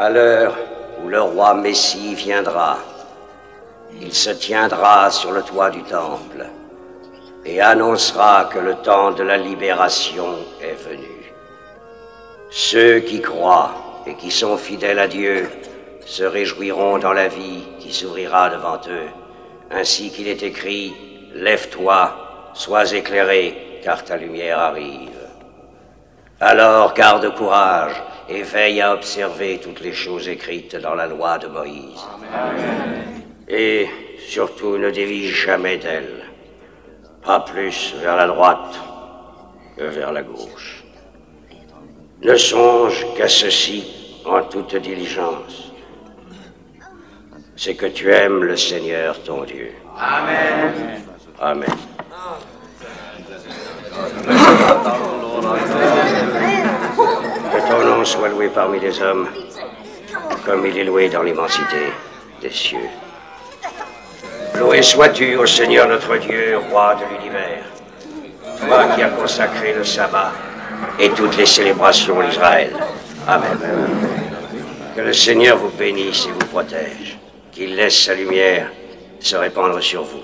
À l'heure où le roi Messie viendra, il se tiendra sur le toit du temple et annoncera que le temps de la libération est venu. Ceux qui croient et qui sont fidèles à Dieu se réjouiront dans la vie qui s'ouvrira devant eux, ainsi qu'il est écrit « Lève-toi, sois éclairé, car ta lumière arrive. » Alors garde courage et veille à observer toutes les choses écrites dans la loi de Moïse. Amen. Et surtout ne dévie jamais d'elle, pas plus vers la droite que vers la gauche. Ne songe qu'à ceci en toute diligence, c'est que tu aimes le Seigneur ton Dieu. Amen. Amen. Que ton nom soit loué parmi les hommes, comme il est loué dans l'immensité des cieux. Loué sois-tu, ô Seigneur notre Dieu, roi de l'univers, toi qui as consacré le sabbat et toutes les célébrations d'Israël. Amen. Que le Seigneur vous bénisse et vous protège, qu'il laisse sa lumière se répandre sur vous.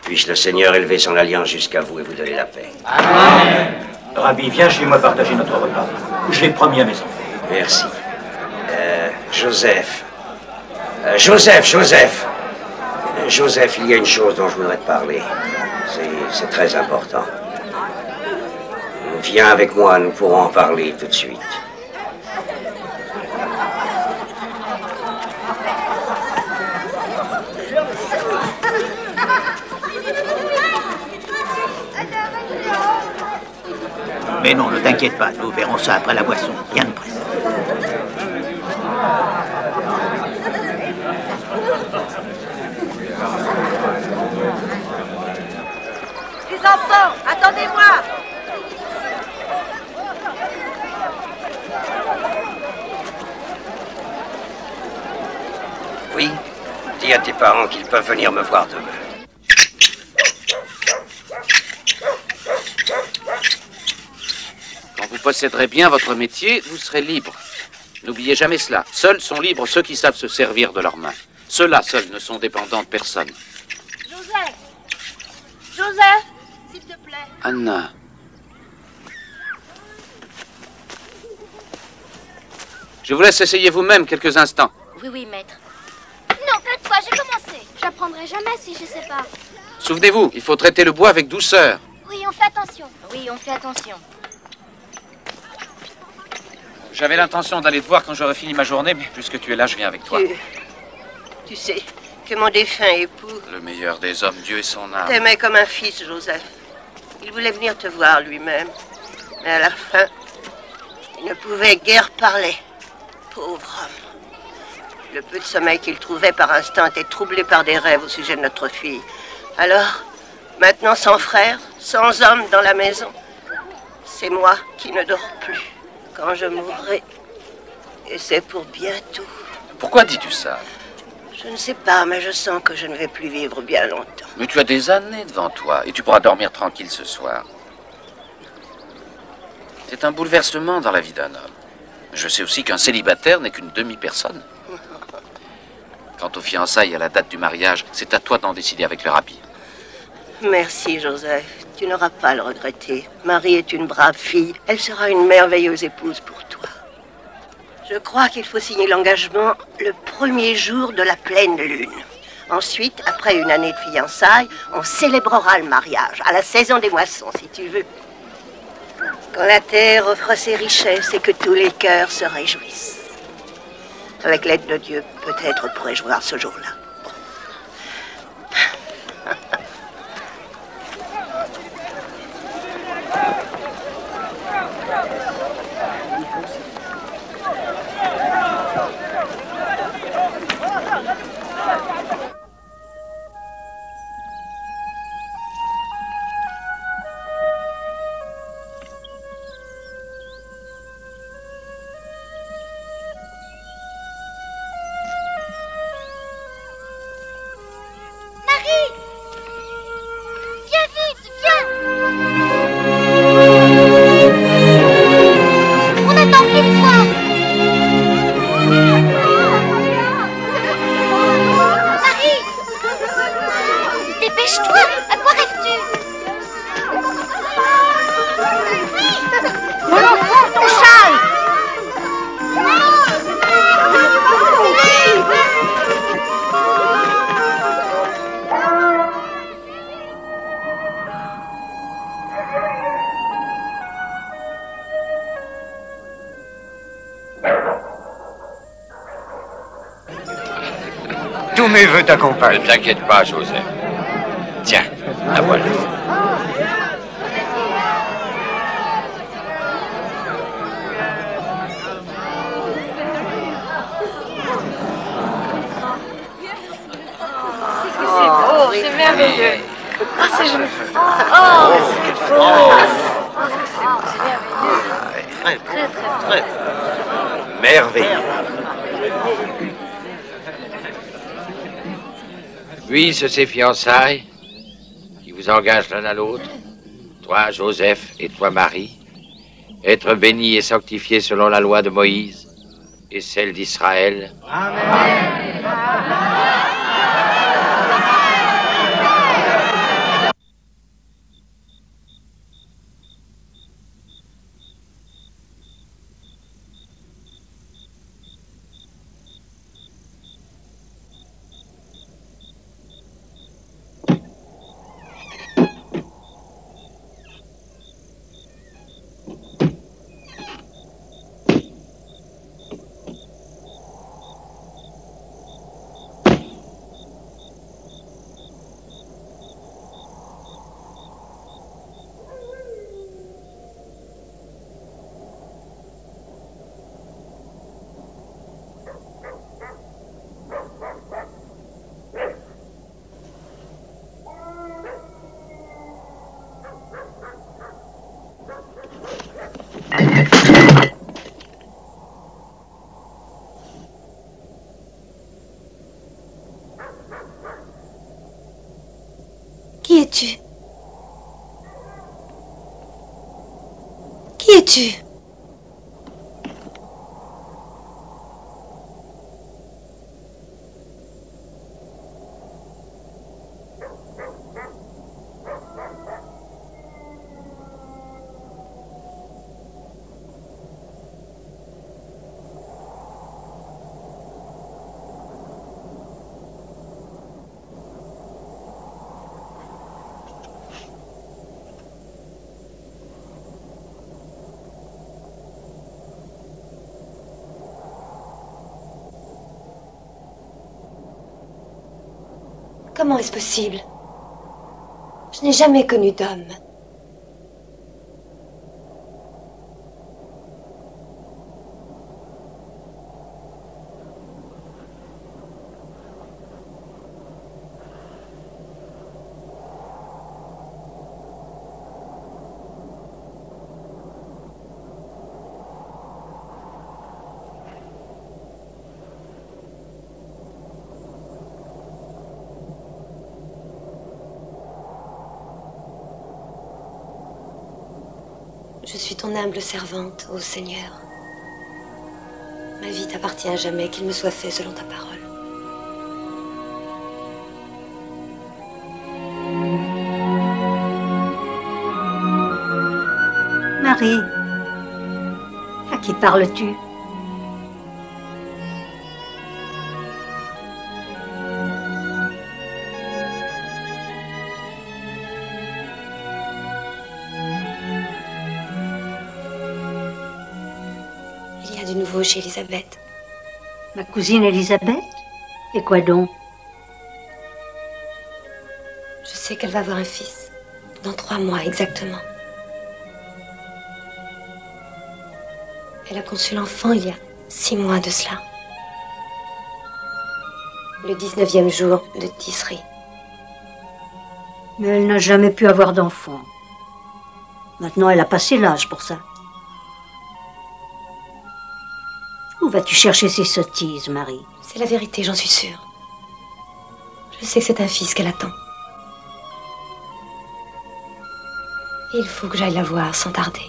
Puisse le Seigneur élever son alliance jusqu'à vous et vous donner la paix. Amen. Rabbi, viens chez moi partager notre repas. Je l'ai promis à mes enfants. Merci. Joseph, il y a une chose dont je voudrais te parler. C'est très important. Viens avec moi, nous pourrons en parler tout de suite. Mais non, ne t'inquiète pas, nous verrons ça après la boisson. Rien de presse. Les enfants, attendez-moi! Oui, dis à tes parents qu'ils peuvent venir me voir demain. Quand vous posséderez bien votre métier, vous serez libre. N'oubliez jamais cela. Seuls sont libres ceux qui savent se servir de leurs mains. Ceux-là seuls ne sont dépendants de personne. Joseph! Joseph! S'il te plaît. Anna. Je vous laisse essayer vous-même quelques instants. Oui, oui, maître. Non, cette fois, j'ai commencé. J'apprendrai jamais si je sais pas. Souvenez-vous, il faut traiter le bois avec douceur. Oui, on fait attention. Oui, on fait attention. J'avais l'intention d'aller te voir quand j'aurais fini ma journée, mais puisque tu es là, je viens avec toi. Tu sais que mon défunt époux... Le meilleur des hommes, Dieu et son âme. T'aimait comme un fils, Joseph. Il voulait venir te voir lui-même. Mais à la fin, il ne pouvait guère parler. Pauvre homme. Le peu de sommeil qu'il trouvait par instant était troublé par des rêves au sujet de notre fille. Alors, maintenant sans frère, sans homme dans la maison, c'est moi qui ne dors plus. Quand je mourrai, et c'est pour bientôt. Pourquoi dis-tu ça? Je ne sais pas, mais je sens que je ne vais plus vivre bien longtemps. Mais tu as des années devant toi, et tu pourras dormir tranquille ce soir. C'est un bouleversement dans la vie d'un homme. Je sais aussi qu'un célibataire n'est qu'une demi-personne. Quant aux fiançailles et à la date du mariage, c'est à toi d'en décider avec le rabbi. Merci, Joseph. Tu n'auras pas à le regretter. Marie est une brave fille. Elle sera une merveilleuse épouse pour toi. Je crois qu'il faut signer l'engagement le premier jour de la pleine lune. Ensuite, après une année de fiançailles, on célébrera le mariage, à la saison des moissons, si tu veux. Quand la terre offre ses richesses et que tous les cœurs se réjouissent. Avec l'aide de Dieu, peut-être pourrai-je voir ce jour-là. tous mes vœux t'accompagnent. Ne t'inquiète pas, Joseph. Tiens, la voilà. Oh, c'est merveilleux. Ah, c'est joli. Oh, c'est beau. Oh, c'est merveilleux. Très, très merveilleux. Puissent ces fiançailles, qui vous engagent l'un à l'autre, toi, Joseph, et toi, Marie, être bénis et sanctifiés selon la loi de Moïse et celle d'Israël. Amen. Qui es-tu? Qui es-tu? Comment est-ce possible? Je n'ai jamais connu d'homme. Je suis ton humble servante, ô Seigneur. Ma vie t'appartient à jamais, qu'il me soit fait selon ta parole. Marie, à qui parles-tu? Il y a du nouveau chez Elisabeth. Ma cousine Elisabeth? Et quoi donc? Je sais qu'elle va avoir un fils. Dans 3 mois exactement. Elle a conçu l'enfant il y a 6 mois de cela. Le 19e jour de Tisri. Mais elle n'a jamais pu avoir d'enfant. Maintenant, elle a passé l'âge pour ça. Où vas-tu chercher ces sottises, Marie? C'est la vérité, j'en suis sûre. Je sais que c'est un fils qu'elle attend. Et il faut que j'aille la voir sans tarder.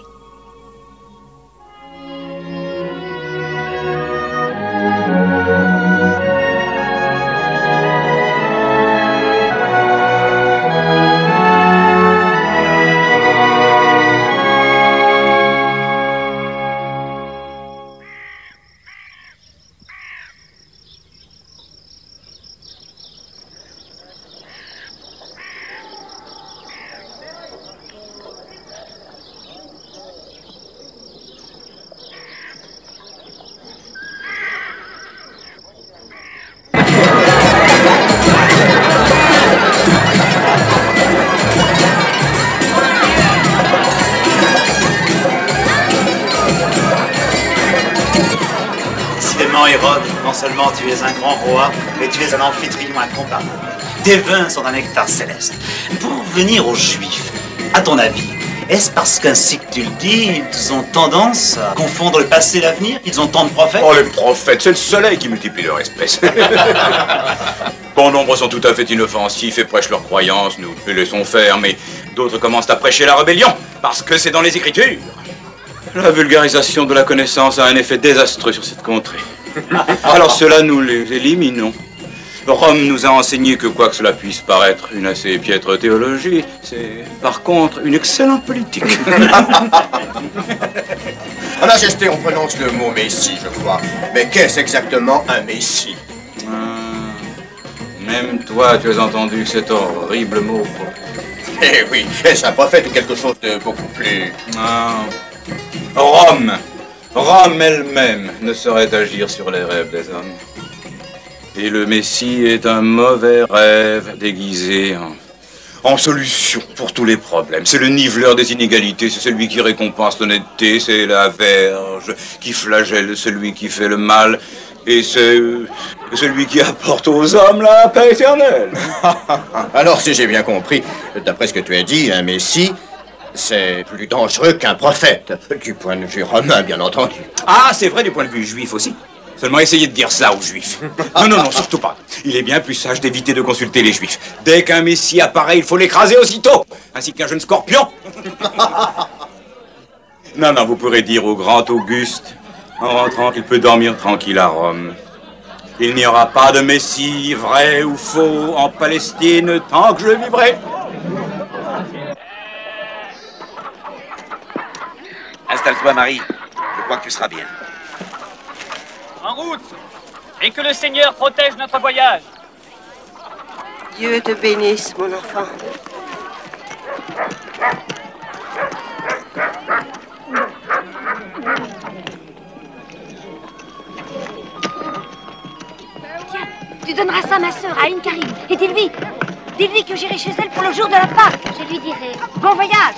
Non, Hérode, non seulement tu es un grand roi, mais tu es un amphitryon incomparable. Tes vins sont d'un nectar céleste. Pour revenir aux Juifs, à ton avis, est-ce parce qu'ainsi que tu le dis, ils ont tendance à confondre le passé et l'avenir? Ils ont tant de prophètes? Oh, les prophètes, c'est le soleil qui multiplie leur espèce. Bon nombre sont tout à fait inoffensifs et prêchent leurs croyances, nous les laissons faire, mais d'autres commencent à prêcher la rébellion, parce que c'est dans les Écritures. La vulgarisation de la connaissance a un effet désastreux sur cette contrée. Alors cela, nous les éliminons. Rome nous a enseigné que quoi que cela puisse paraître une assez piètre théologie, c'est par contre une excellente politique. En Majesté, on prononce le mot Messie, je crois. Mais qu'est-ce exactement un Messie? Même toi, tu as entendu cet horrible mot. Eh oui, est-ce un prophète ou quelque chose de beaucoup plus... Rome elle-même ne saurait agir sur les rêves des hommes. Et le Messie est un mauvais rêve déguisé en solution pour tous les problèmes. C'est le niveleur des inégalités, c'est celui qui récompense l'honnêteté, c'est la verge qui flagelle celui qui fait le mal, et c'est celui qui apporte aux hommes la paix éternelle. Alors, si j'ai bien compris, d'après ce que tu as dit, un Messie, c'est plus dangereux qu'un prophète, du point de vue romain, bien entendu. Ah, c'est vrai du point de vue juif aussi. Seulement essayez de dire ça aux juifs. Non, surtout pas. Il est bien plus sage d'éviter de consulter les juifs. Dès qu'un messie apparaît, il faut l'écraser aussitôt, ainsi qu'un jeune scorpion. Non, vous pourrez dire au grand Auguste, en rentrant, qu'il peut dormir tranquille à Rome. Il n'y aura pas de messie, vrai ou faux, en Palestine, tant que je vivrai. Installe-toi, Marie. Je crois que tu seras bien. En route! Et que le Seigneur protège notre voyage. Dieu te bénisse, mon enfant. Tiens, tu donneras ça à ma sœur, à Karim. Et dis-lui que j'irai chez elle pour le jour de la Pâque. Je lui dirai. Bon voyage.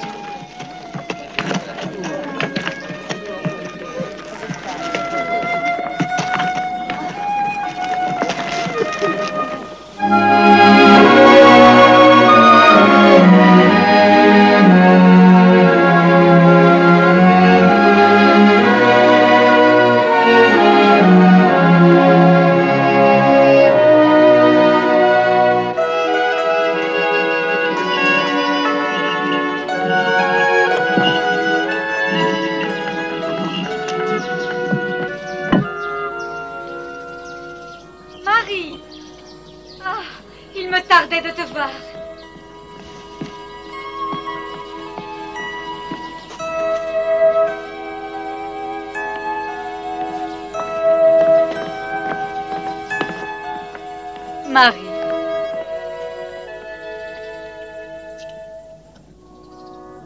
Marie.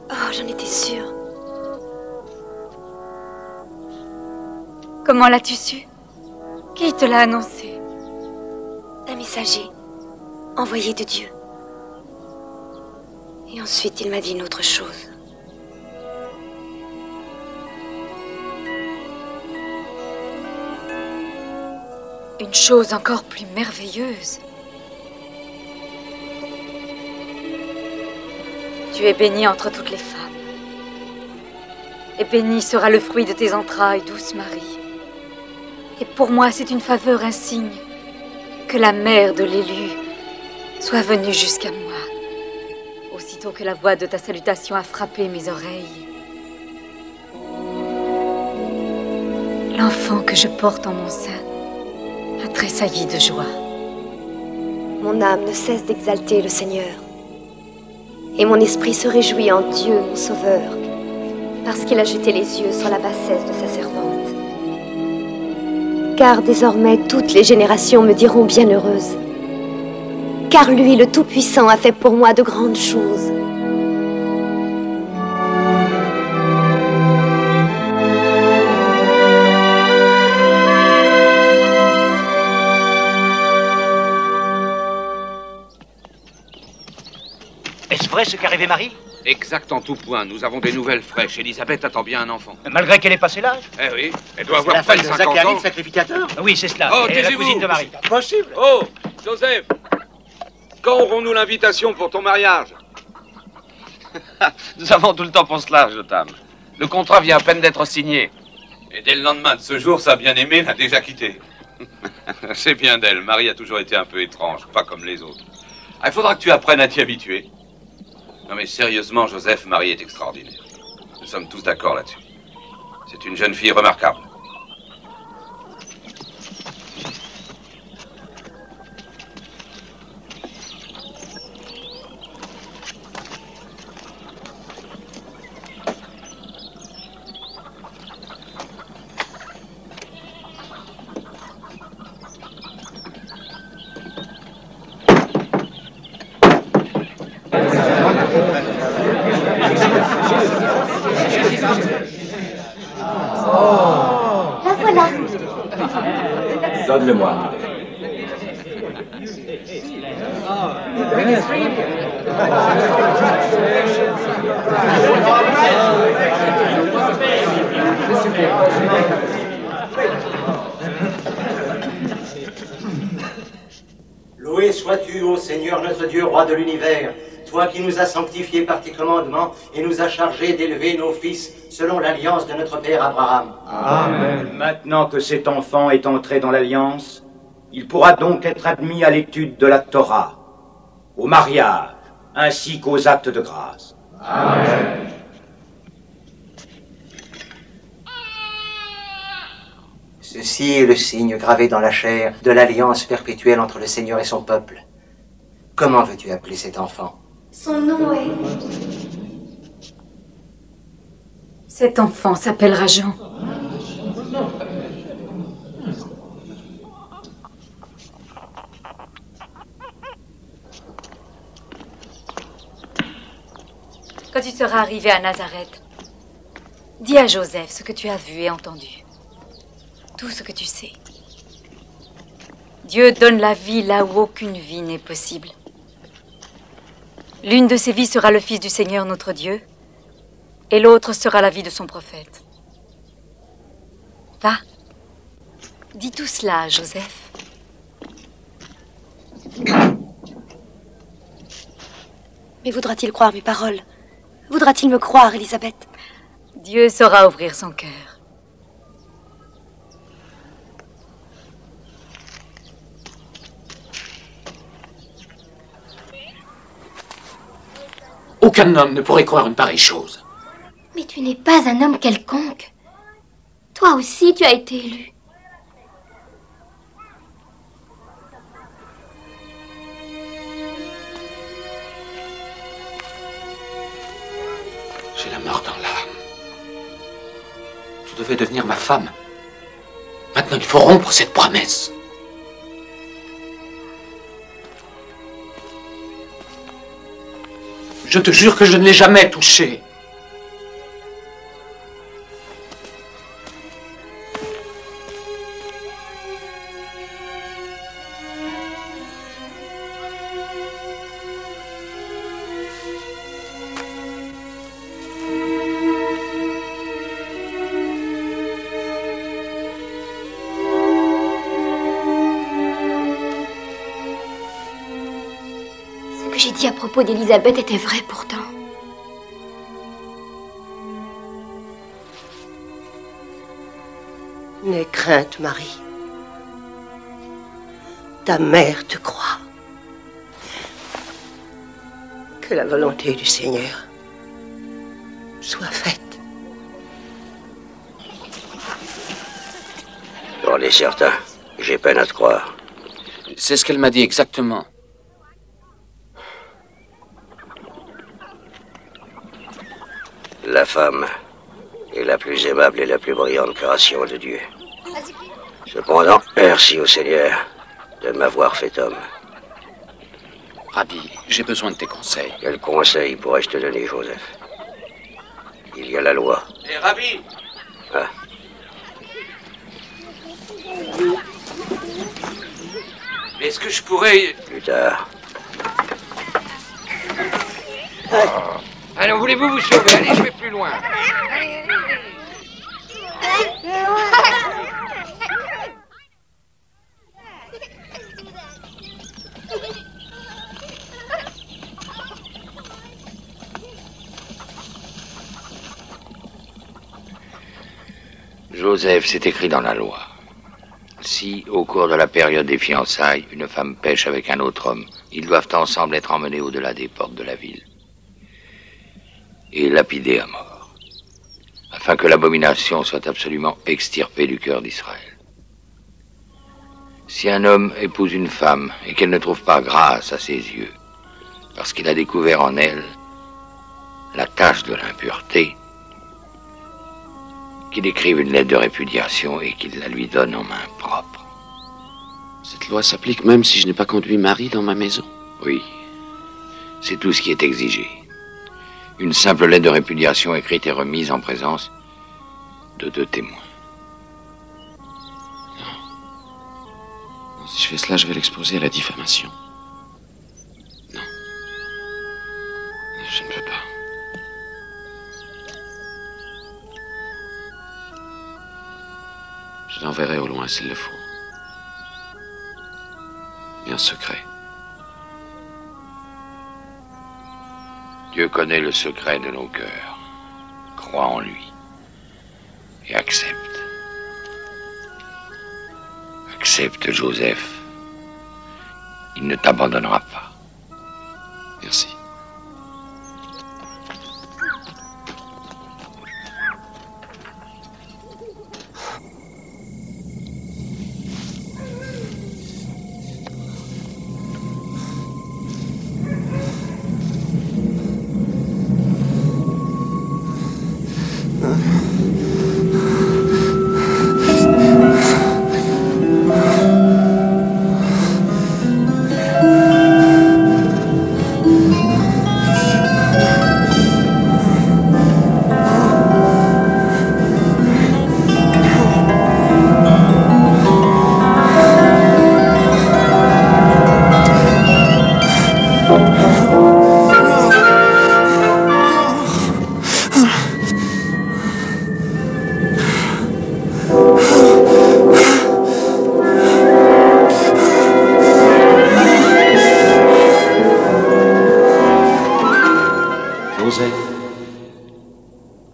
Oh, j'en étais sûre. Comment l'as-tu su? Qui te l'a annoncé? Un messager, envoyé de Dieu. Et ensuite, il m'a dit une autre chose. Une chose encore plus merveilleuse. Tu es bénie entre toutes les femmes. Et béni sera le fruit de tes entrailles, douce Marie. Et pour moi, c'est une faveur, un signe, que la mère de l'élu soit venue jusqu'à moi, aussitôt que la voix de ta salutation a frappé mes oreilles. L'enfant que je porte en mon sein a tressailli de joie. Mon âme ne cesse d'exalter le Seigneur. Et mon esprit se réjouit en Dieu, mon Sauveur, parce qu'il a jeté les yeux sur la bassesse de sa servante. Car désormais, toutes les générations me diront bienheureuse. Car lui, le Tout-Puissant, a fait pour moi de grandes choses. Est-ce vrai ce qu'a rêvé Marie? Exact en tout point. Nous avons des nouvelles fraîches. Elisabeth attend bien un enfant. Malgré qu'elle ait passé l'âge? Eh oui, elle doit avoir près de 50 ans. le sacrificateur? Oui, c'est cela. Oh, Elle est la taisez-vous. cousine de Marie. Possible. Oh, Joseph, quand aurons-nous l'invitation pour ton mariage? Nous avons tout le temps pour cela, Jotam. Le contrat vient à peine d'être signé. Et dès le lendemain de ce jour, sa bien-aimée l'a déjà quitté. C'est bien d'elle. Marie a toujours été un peu étrange, pas comme les autres. Ah, il faudra que tu apprennes à t'y habituer. Non mais sérieusement, Joseph, Marie est extraordinaire. Nous sommes tous d'accord là-dessus. C'est une jeune fille remarquable. La voilà. Donne-le-moi. Loué sois-tu, ô Seigneur notre Dieu, roi de l'univers, toi qui nous as sanctifiés par tes commandements et nous as chargés d'élever nos fils selon l'alliance de notre père Abraham. Amen. Maintenant que cet enfant est entré dans l'alliance, il pourra donc être admis à l'étude de la Torah, au mariage, ainsi qu'aux actes de grâce. Amen. Ceci est le signe gravé dans la chair de l'alliance perpétuelle entre le Seigneur et son peuple. Comment veux-tu appeler cet enfant? Son nom est... Cet enfant s'appellera Jean. Quand tu seras arrivé à Nazareth, dis à Joseph ce que tu as vu et entendu. Tout ce que tu sais. Dieu donne la vie là où aucune vie n'est possible. L'une de ces vies sera le Fils du Seigneur notre Dieu, et l'autre sera la vie de son prophète. Va, dis tout cela à Joseph. Mais voudra-t-il croire mes paroles? Voudra-t-il me croire, Elisabeth? Dieu saura ouvrir son cœur. Aucun homme ne pourrait croire une pareille chose. Mais tu n'es pas un homme quelconque. Toi aussi, tu as été élu. J'ai la mort dans l'âme. Tu devais devenir ma femme. Maintenant, il faut rompre cette promesse. Je te jure que je ne l'ai jamais touché. Ce que j'ai dit à propos d'Elisabeth était vrai pourtant. N'aie crainte, Marie. Ta mère te croit. Que la volonté du Seigneur soit faite. On est certain. J'ai peine à te croire. C'est ce qu'elle m'a dit exactement. La femme est la plus aimable et la plus brillante création de Dieu. Cependant, merci au Seigneur de m'avoir fait homme. Rabbi, j'ai besoin de tes conseils. Quel conseil pourrais-je te donner, Joseph? Il y a la loi. Hé, Rabbi! Ah. Est-ce que je pourrais... Plus tard. Alors, voulez-vous vous sauver? Allez, je vais plus loin. Joseph, c'est écrit dans la loi. Si, au cours de la période des fiançailles, une femme pêche avec un autre homme, ils doivent ensemble être emmenés au-delà des portes de la ville et lapidés à mort, afin que l'abomination soit absolument extirpée du cœur d'Israël. Si un homme épouse une femme et qu'elle ne trouve pas grâce à ses yeux, parce qu'il a découvert en elle la tache de l'impureté, qu'il écrive une lettre de répudiation et qu'il la lui donne en main propre. Cette loi s'applique même si je n'ai pas conduit Marie dans ma maison? Oui, c'est tout ce qui est exigé. Une simple lettre de répudiation écrite et remise en présence de 2 témoins. Non, si je fais cela, je vais l'exposer à la diffamation. Non. Je ne peux pas. Je l'enverrai au loin s'il le faut. Et en secret. Dieu connaît le secret de nos cœurs. Crois en lui. Et accepte. Accepte, Joseph. Il ne t'abandonnera pas. Merci.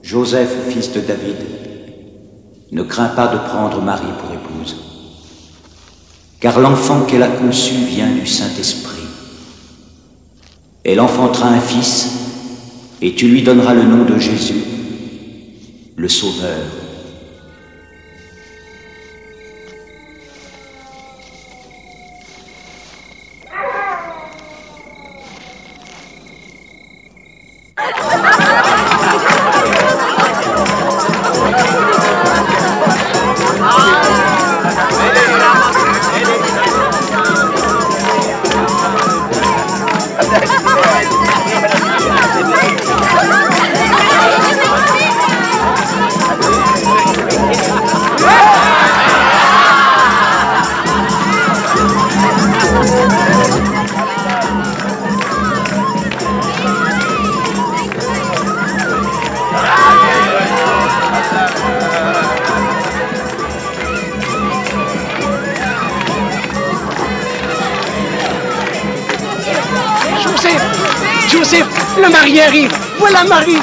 Joseph, fils de David, ne crains pas de prendre Marie pour épouse, car l'enfant qu'elle a conçu vient du Saint-Esprit. Elle enfantera un fils, et tu lui donneras le nom de Jésus, le Sauveur. Joseph, le mari arrive. Voilà Marie.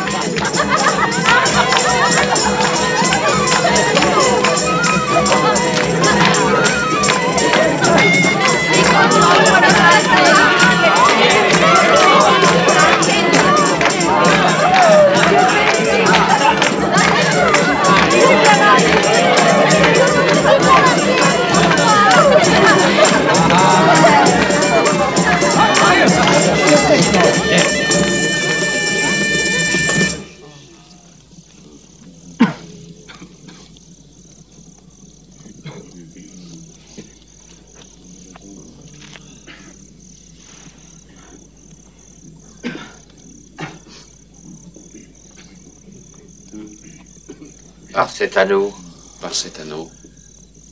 Par cet anneau,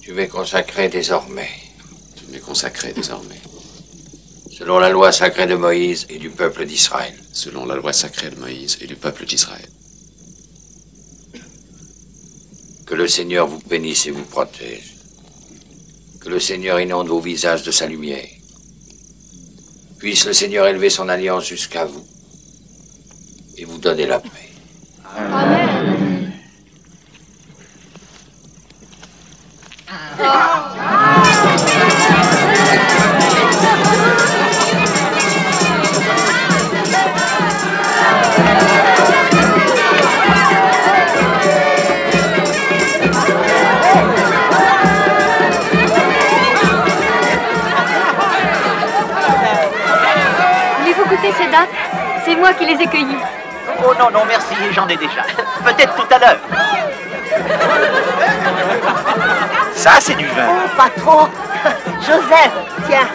tu m'es consacré désormais. Tu m'es consacré désormais. Selon la loi sacrée de Moïse et du peuple d'Israël. selon la loi sacrée de Moïse et du peuple d'Israël. Que le Seigneur vous bénisse et vous protège. Que le Seigneur inonde vos visages de sa lumière. Puisse le Seigneur élever son alliance jusqu'à vous et vous donner la paix. Amen. Voulez-vous goûter ces dattes? C'est moi qui les ai cueillies. Oh non, non, merci, j'en ai déjà. Peut-être tout à l'heure. Ça, c'est du vin. Oh, pas trop. Joseph, tiens.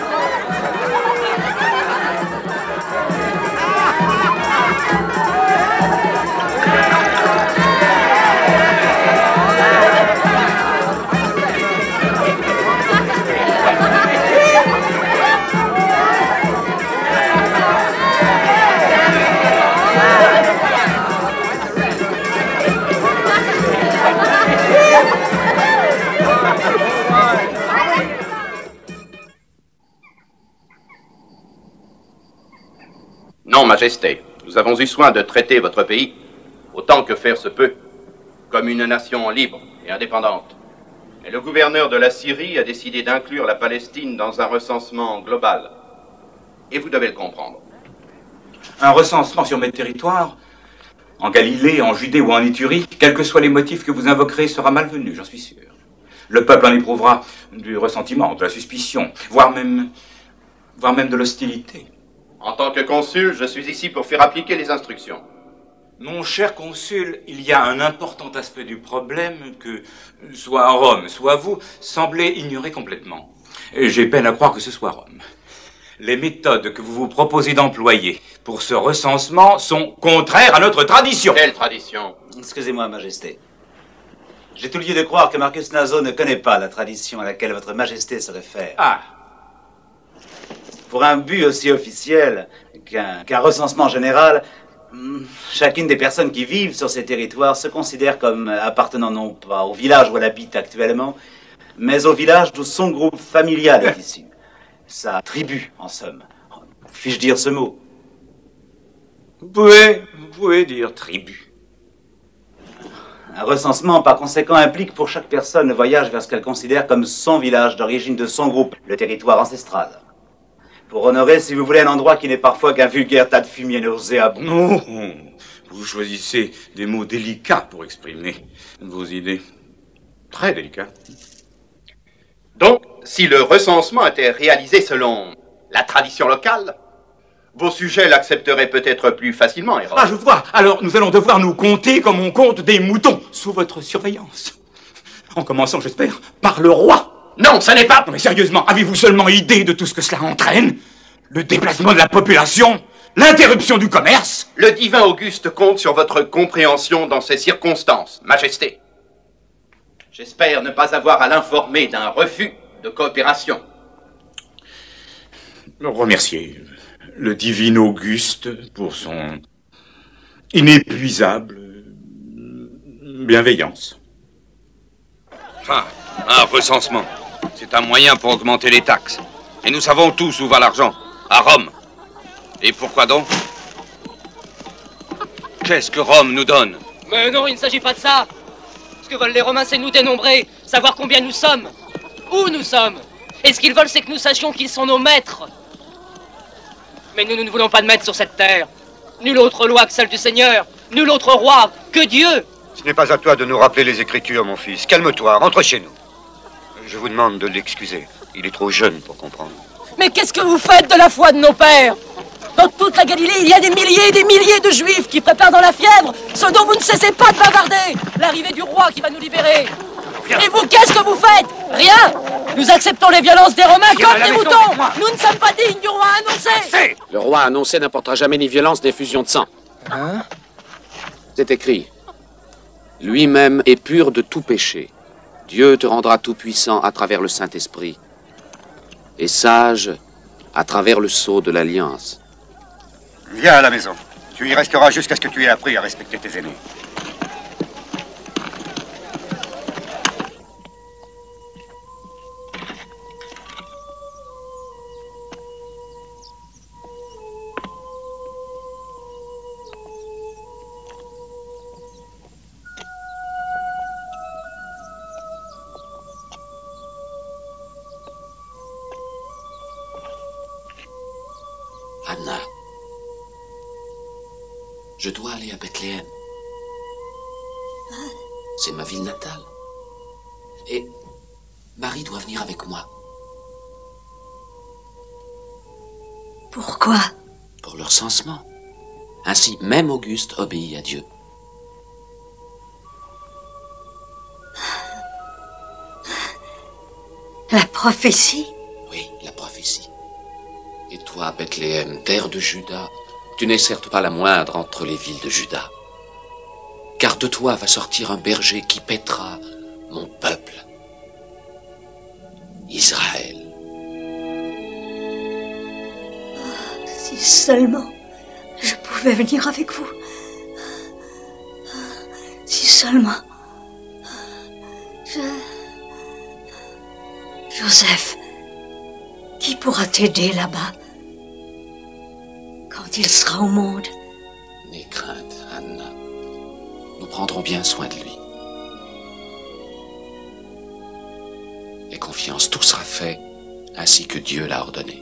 Non, Majesté, nous avons eu soin de traiter votre pays, autant que faire se peut, comme une nation libre et indépendante. Et le gouverneur de la Syrie a décidé d'inclure la Palestine dans un recensement global. Et vous devez le comprendre. Un recensement sur mes territoires, en Galilée, en Judée ou en Éthurie, quels que soient les motifs que vous invoquerez, sera malvenu, j'en suis sûr. Le peuple en éprouvera du ressentiment, de la suspicion, voire même de l'hostilité. En tant que consul, je suis ici pour faire appliquer les instructions. Mon cher consul, il y a un important aspect du problème que, soit Rome, soit vous, semblez ignorer complètement. Et j'ai peine à croire que ce soit Rome. Les méthodes que vous vous proposez d'employer pour ce recensement sont contraires à notre tradition. Quelle tradition? Excusez-moi, Majesté. J'ai tout lieu de croire que Marcus Naso ne connaît pas la tradition à laquelle votre Majesté se réfère. Ah. Pour un but aussi officiel qu'un recensement général, chacune des personnes qui vivent sur ces territoires se considère comme appartenant non pas au village où elle habite actuellement, mais au village d'où son groupe familial est issu. Sa tribu, en somme. Puis-je dire ce mot? Vous pouvez dire tribu. Un recensement, par conséquent, implique pour chaque personne le voyage vers ce qu'elle considère comme son village d'origine de son groupe, le territoire ancestral. Pour honorer, si vous voulez, un endroit qui n'est parfois qu'un vulgaire tas de fumier nauséabond. Non, vous choisissez des mots délicats pour exprimer vos idées. Très délicats. Donc, si le recensement était réalisé selon la tradition locale, vos sujets l'accepteraient peut-être plus facilement, Hérode. Ah, je vois. Alors, nous allons devoir nous compter comme on compte des moutons, sous votre surveillance. En commençant, j'espère, par le roi. Non, ça n'est pas... Non, mais sérieusement, avez-vous seulement idée de tout ce que cela entraîne? Le déplacement de la population? L'interruption du commerce? Le divin Auguste compte sur votre compréhension dans ces circonstances, Majesté. J'espère ne pas avoir à l'informer d'un refus de coopération. Remerciez le divin Auguste pour son inépuisable bienveillance. Un recensement. C'est un moyen pour augmenter les taxes. Et nous savons tous où va l'argent. À Rome. Et pourquoi donc? Qu'est-ce que Rome nous donne? Mais non, il ne s'agit pas de ça. Ce que veulent les Romains, c'est nous dénombrer, savoir combien nous sommes, où nous sommes. Et ce qu'ils veulent, c'est que nous sachions qu'ils sont nos maîtres. Mais nous ne voulons pas de maître sur cette terre. Nulle autre loi que celle du Seigneur. Nul autre roi que Dieu. Ce n'est pas à toi de nous rappeler les Écritures, mon fils. Calme-toi, rentre chez nous. Je vous demande de l'excuser. Il est trop jeune pour comprendre. Mais qu'est-ce que vous faites de la foi de nos pères? Dans toute la Galilée, il y a des milliers et des milliers de Juifs qui préparent dans la fièvre ce dont vous ne cessez pas de bavarder, l'arrivée du roi qui va nous libérer. Et vous, qu'est-ce que vous faites? Rien. Nous acceptons les violences des Romains comme des moutons. Nous ne sommes pas dignes du roi annoncé. Le roi annoncé n'apportera jamais ni violence ni effusion de sang. Hein? C'est écrit. Lui-même est pur de tout péché. Dieu te rendra tout-puissant à travers le Saint-Esprit et sage à travers le sceau de l'Alliance. Viens à la maison. Tu y resteras jusqu'à ce que tu aies appris à respecter tes aînés. Anna, je dois aller à Bethléem. C'est ma ville natale. Et Marie doit venir avec moi. Pourquoi? Pour leur censement. Ainsi, même Auguste obéit à Dieu. La prophétie? Oui, la prophétie. Et toi, Bethléem, terre de Juda, tu n'es certes pas la moindre entre les villes de Juda. Car de toi va sortir un berger qui paîtra mon peuple, Israël. Si seulement je pouvais venir avec vous. Si seulement. Joseph, qui pourra t'aider là-bas quand il sera au monde? N'aie crainte, Anna. Nous prendrons bien soin de lui. Aie confiance, tout sera fait ainsi que Dieu l'a ordonné.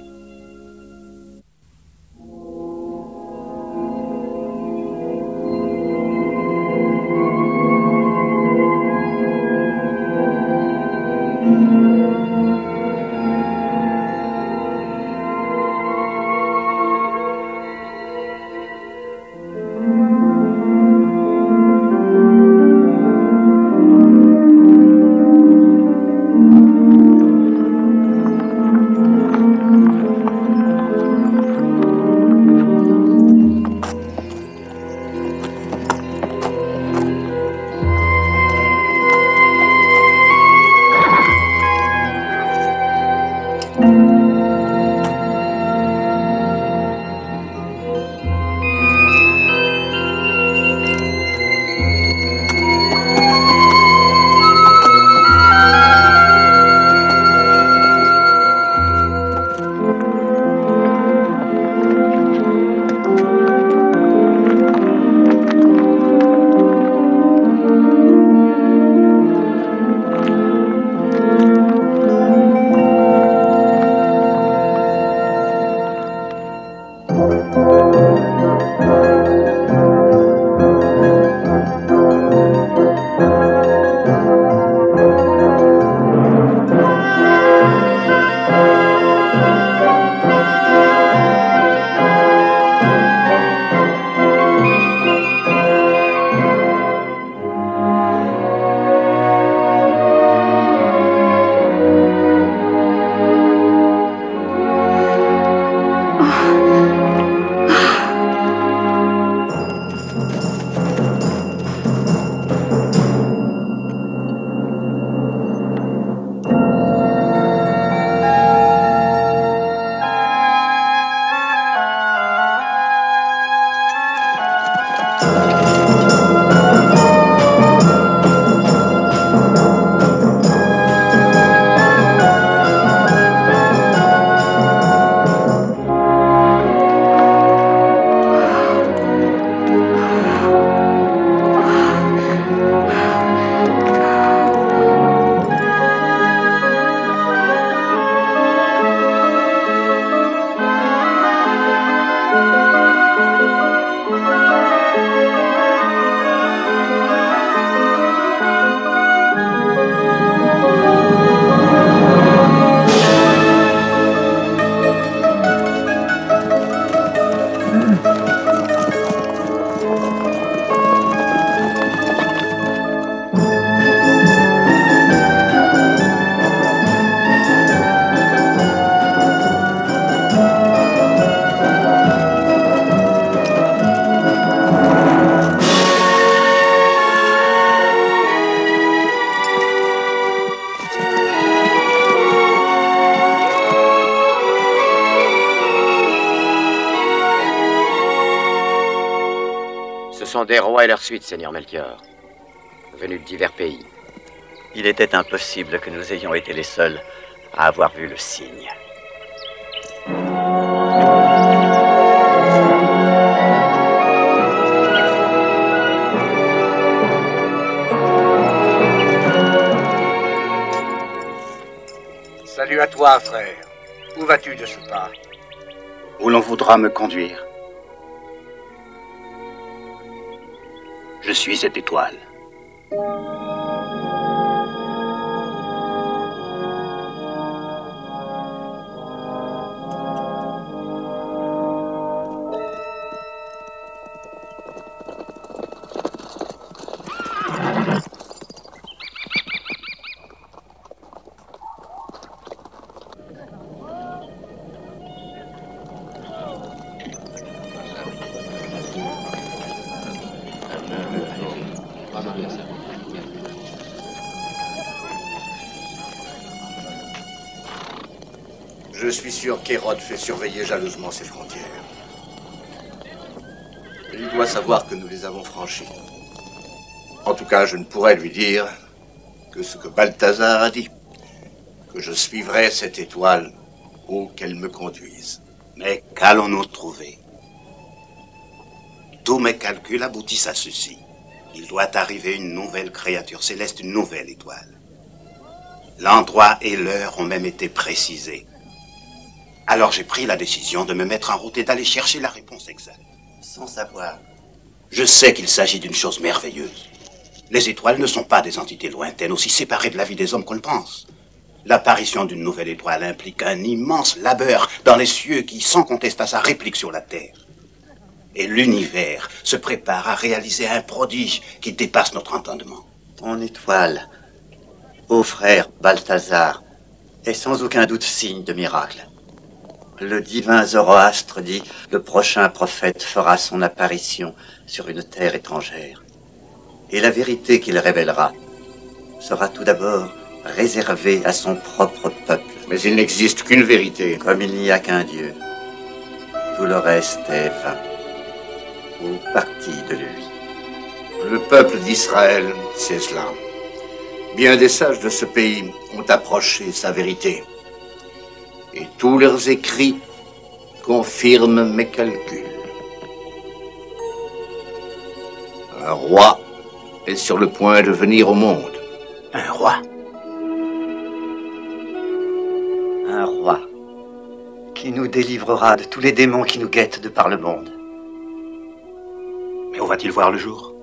temps des rois et leur suite, Seigneur Melchior, venus de divers pays. Il était impossible que nous ayons été les seuls à avoir vu le signe. Salut à toi, frère. Où vas-tu de ce pas? Où l'on voudra me conduire. Je suis cette étoile. Je suis sûr qu'Hérode fait surveiller jalousement ses frontières. Il doit savoir que nous les avons franchies. En tout cas, je ne pourrais lui dire que ce que Balthazar a dit, que je suivrai cette étoile où qu'elle me conduise. Mais qu'allons-nous trouver? Tous mes calculs aboutissent à ceci. Il doit arriver une nouvelle créature céleste, une nouvelle étoile. L'endroit et l'heure ont même été précisés. Alors j'ai pris la décision de me mettre en route et d'aller chercher la réponse exacte. Sans savoir. Je sais qu'il s'agit d'une chose merveilleuse. Les étoiles ne sont pas des entités lointaines, aussi séparées de la vie des hommes qu'on le pense. L'apparition d'une nouvelle étoile implique un immense labeur dans les cieux qui, sans contestation, réplique sur la Terre. Et l'univers se prépare à réaliser un prodige qui dépasse notre entendement. Ton étoile, ô frère Balthazar, est sans aucun doute signe de miracle. Le divin Zoroastre dit « Le prochain prophète fera son apparition sur une terre étrangère. Et la vérité qu'il révélera sera tout d'abord réservée à son propre peuple. Mais il n'existe qu'une vérité. Comme il n'y a qu'un Dieu. Tout le reste est vain. Ou partie de lui. Le peuple d'Israël, c'est cela. Bien des sages de ce pays ont approché sa vérité. Et tous leurs écrits confirment mes calculs. Un roi est sur le point de venir au monde. Un roi? Un roi qui nous délivrera de tous les démons qui nous guettent de par le monde. Mais où va-t-il voir le jour?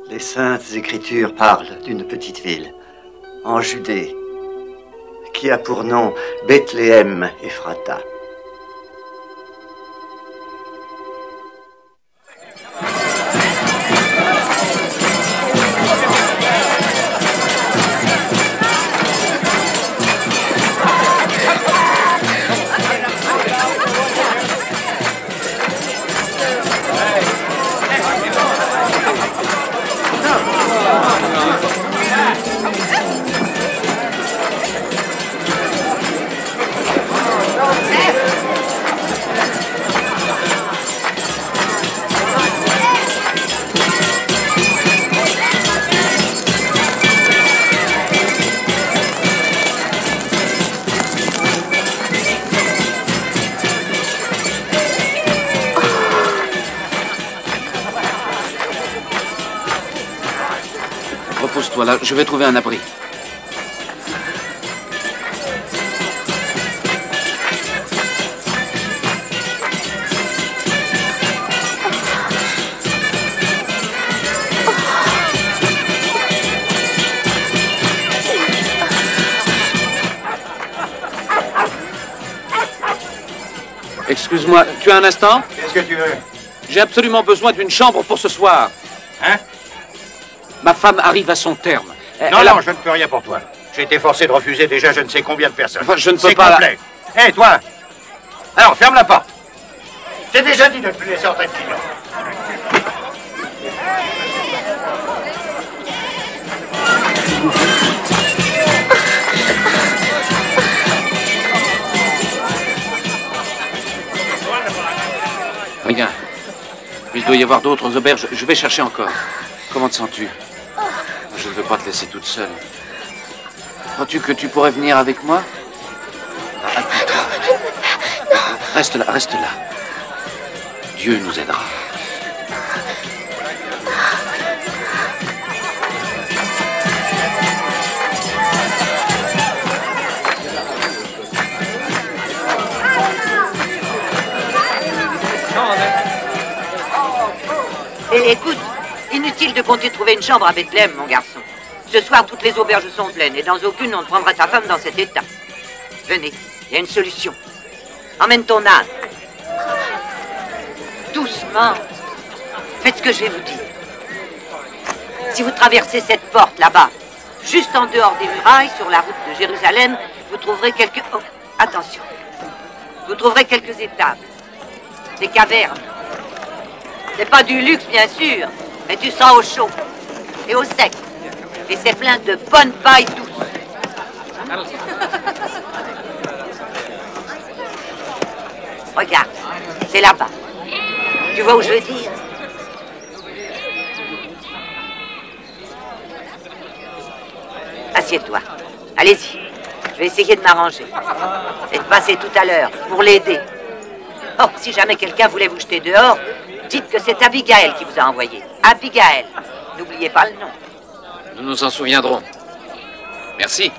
Les saintes écritures parlent d'une petite ville, en Judée, qui a pour nom Bethléem Ephrata. Repose-toi là, je vais trouver un abri. Excuse-moi, tu as un instant? Qu'est-ce que tu veux? J'ai absolument besoin d'une chambre pour ce soir. Hein? Ma femme arrive à son terme. Non, je ne peux rien pour toi. J'ai été forcé de refuser déjà je ne sais combien de personnes. Enfin, je ne peux C'est pas... complet. Hé, toi! Alors, ferme la porte. J'ai déjà dit de ne plus laisser entrer de clients. Rien. Mais Il doit y avoir d'autres auberges. Je vais chercher encore. Comment te sens-tu? Je ne veux pas te laisser toute seule. Crois-tu que tu pourrais venir avec moi? Appuie-toi. Reste là, reste là. Dieu nous aidera. Et écoute, inutile de compter trouver une chambre à Bethléem, mon garçon. Ce soir, toutes les auberges sont pleines et dans aucune on ne prendra ta femme dans cet état. Venez, il y a une solution. Emmène ton âne. Doucement. Faites ce que je vais vous dire. Si vous traversez cette porte là-bas, juste en dehors des murailles, sur la route de Jérusalem, vous trouverez quelques... Oh, attention. Vous trouverez quelques étables. Des cavernes. C'est pas du luxe, bien sûr, mais tu seras au chaud et au sec. Et c'est plein de bonne paille douce. Regarde, c'est là-bas. Tu vois où je veux dire? Assieds-toi. Allez-y. Je vais essayer de m'arranger. Et de passer tout à l'heure pour l'aider. Oh, si jamais quelqu'un voulait vous jeter dehors, dites que c'est Abigail qui vous a envoyé. Abigail. N'oubliez pas le nom. Nous nous en souviendrons. Merci.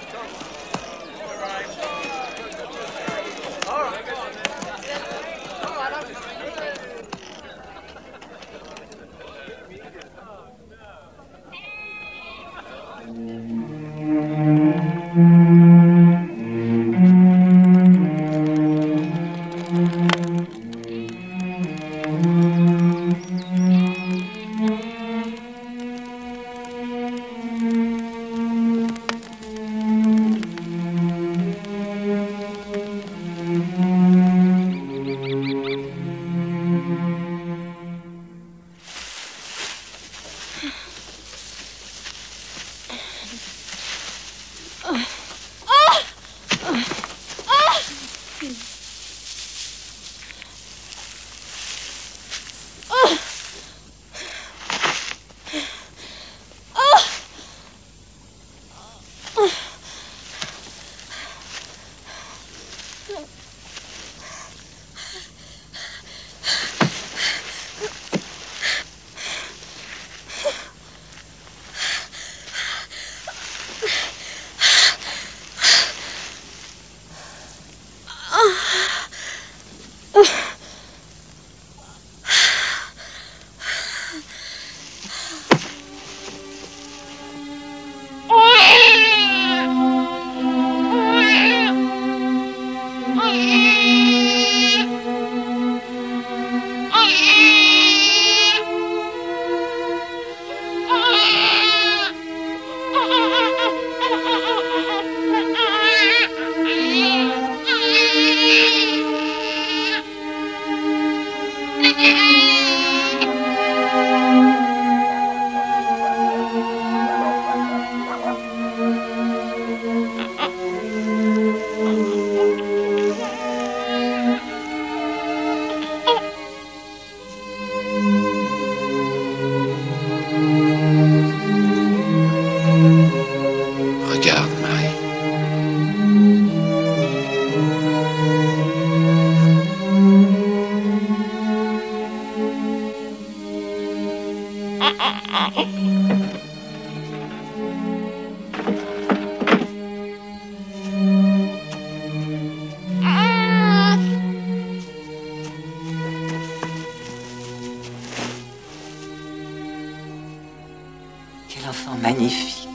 Magnifique.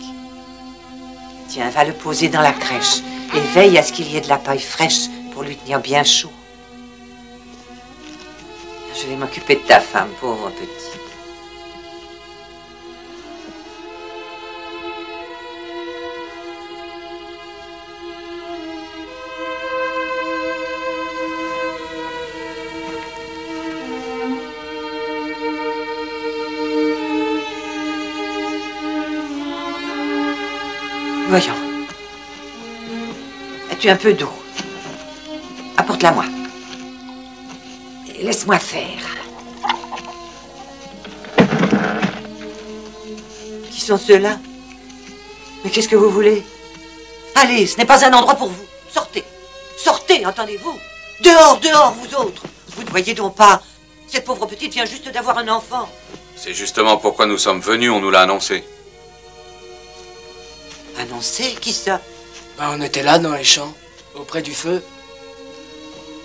Tiens, va le poser dans la crèche et veille à ce qu'il y ait de la paille fraîche pour lui tenir bien chaud. Je vais m'occuper de ta femme, pauvre petit. Voyons. As-tu un peu d'eau? Apporte-la-moi. Et laisse-moi faire. sont ceux-là? Mais qu'est-ce que vous voulez? Allez, ce n'est pas un endroit pour vous. Sortez. Sortez, entendez-vous? Dehors, dehors, vous autres. Vous ne voyez donc pas. Cette pauvre petite vient juste d'avoir un enfant. C'est justement pourquoi nous sommes venus, on nous l'a annoncé. Annoncé? Qui ça? Ben, on était là, dans les champs, auprès du feu.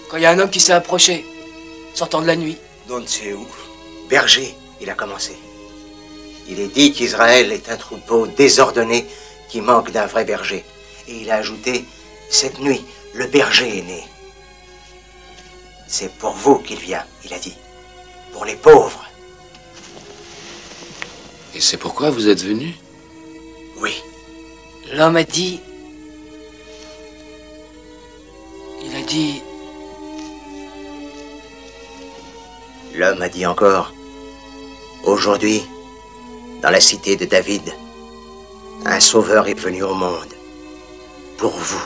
Quand il y a un homme qui s'est approché, sortant de la nuit. D'on ne sait où. Berger, il a commencé. Il est dit qu'Israël est un troupeau désordonné qui manque d'un vrai berger. Et il a ajouté, cette nuit, le berger est né. C'est pour vous qu'il vient, il a dit. Pour les pauvres. Et c'est pourquoi vous êtes venu? Oui. L'homme a dit... Il a dit... L'homme a dit encore, aujourd'hui, dans la cité de David, un sauveur est venu au monde, pour vous.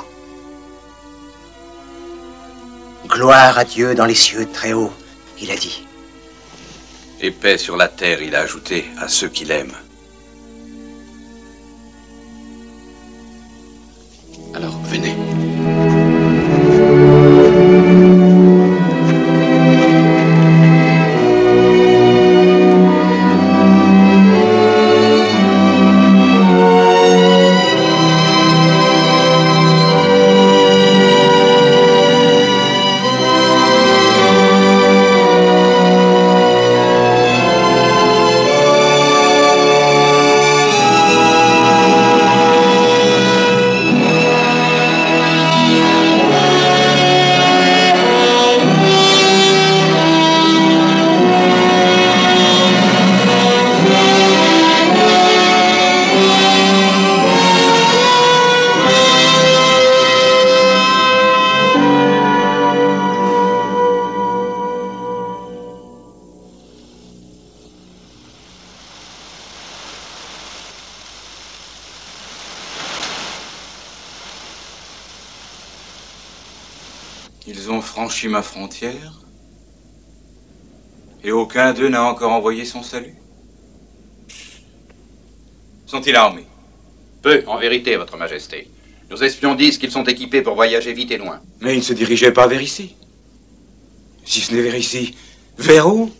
Gloire à Dieu dans les cieux très hauts, il a dit. Et paix sur la terre, il a ajouté, à ceux qui l'aiment. Alors, venez. Ils ont franchi ma frontière et aucun d'eux n'a encore envoyé son salut. Sont-ils armés? Peu, en vérité, Votre Majesté. Nos espions disent qu'ils sont équipés pour voyager vite et loin. Mais ils ne se dirigeaient pas vers ici. Si ce n'est vers ici, vers où?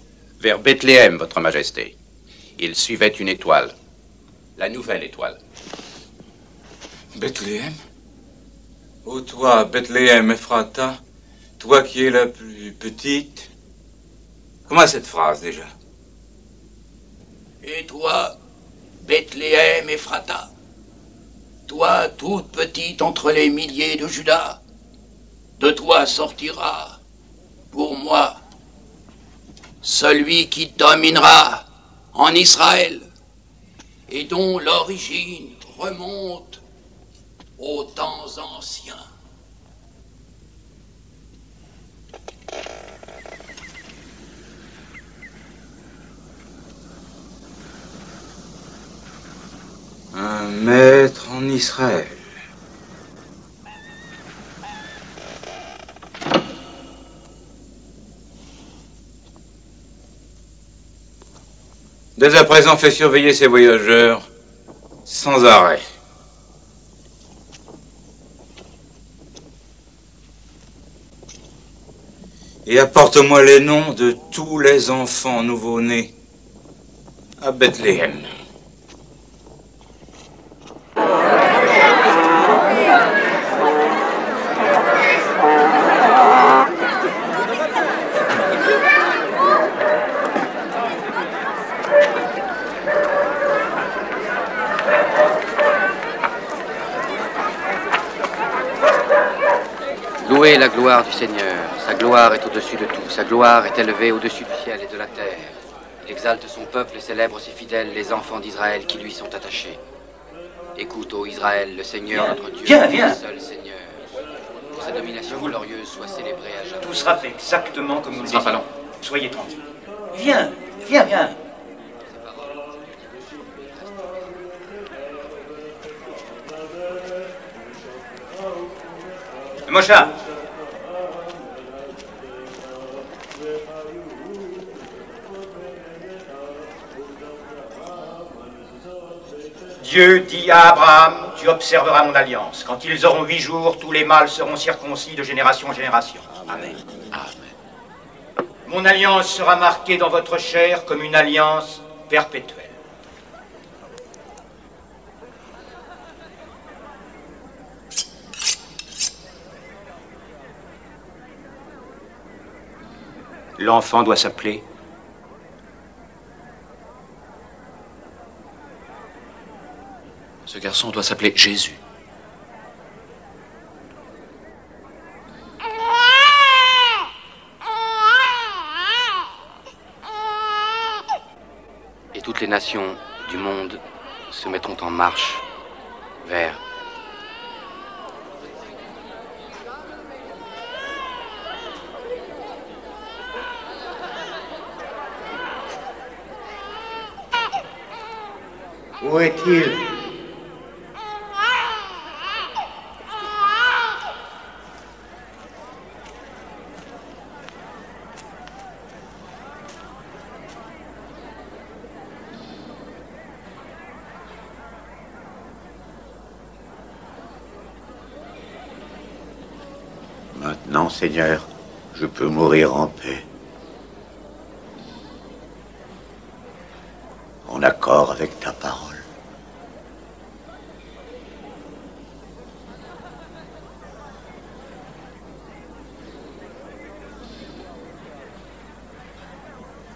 Vers Bethléem, Votre Majesté. Ils suivaient une étoile. La nouvelle étoile. Bethléem? Ô toi, Bethléem Ephrata, toi qui es la plus petite. Comment cette phrase déjà? Et toi, Bethléem Ephrata, toi toute petite entre les milliers de Juda, de toi sortira, pour moi, celui qui dominera en Israël et dont l'origine remonte aux temps anciens. Un maître en Israël. Dès à présent, fais surveiller ces voyageurs sans arrêt. Et apporte-moi les noms de tous les enfants nouveau-nés à Bethléem. Louez la gloire du Seigneur. Sa gloire est au-dessus de tout. Sa gloire est élevée au-dessus du ciel et de la terre. Il exalte son peuple et célèbre ses fidèles, les enfants d'Israël qui lui sont attachés. Écoute, ô Israël, le Seigneur notre Dieu, viens. le seul Seigneur. Que sa domination glorieuse soit célébrée à jamais. Tout sera fait exactement comme nous le sera pas désirons. long. Soyez tranquilles. Viens. Moshe. Dieu dit à Abraham, tu observeras mon alliance. Quand ils auront 8 jours, tous les mâles seront circoncis de génération en génération. Amen. Mon alliance sera marquée dans votre chair comme une alliance perpétuelle. L'enfant doit s'appeler Ce garçon doit s'appeler Jésus. Et toutes les nations du monde se mettront en marche vers Où est-il? Maintenant, Seigneur, je peux mourir en paix. En accord avec ta parole.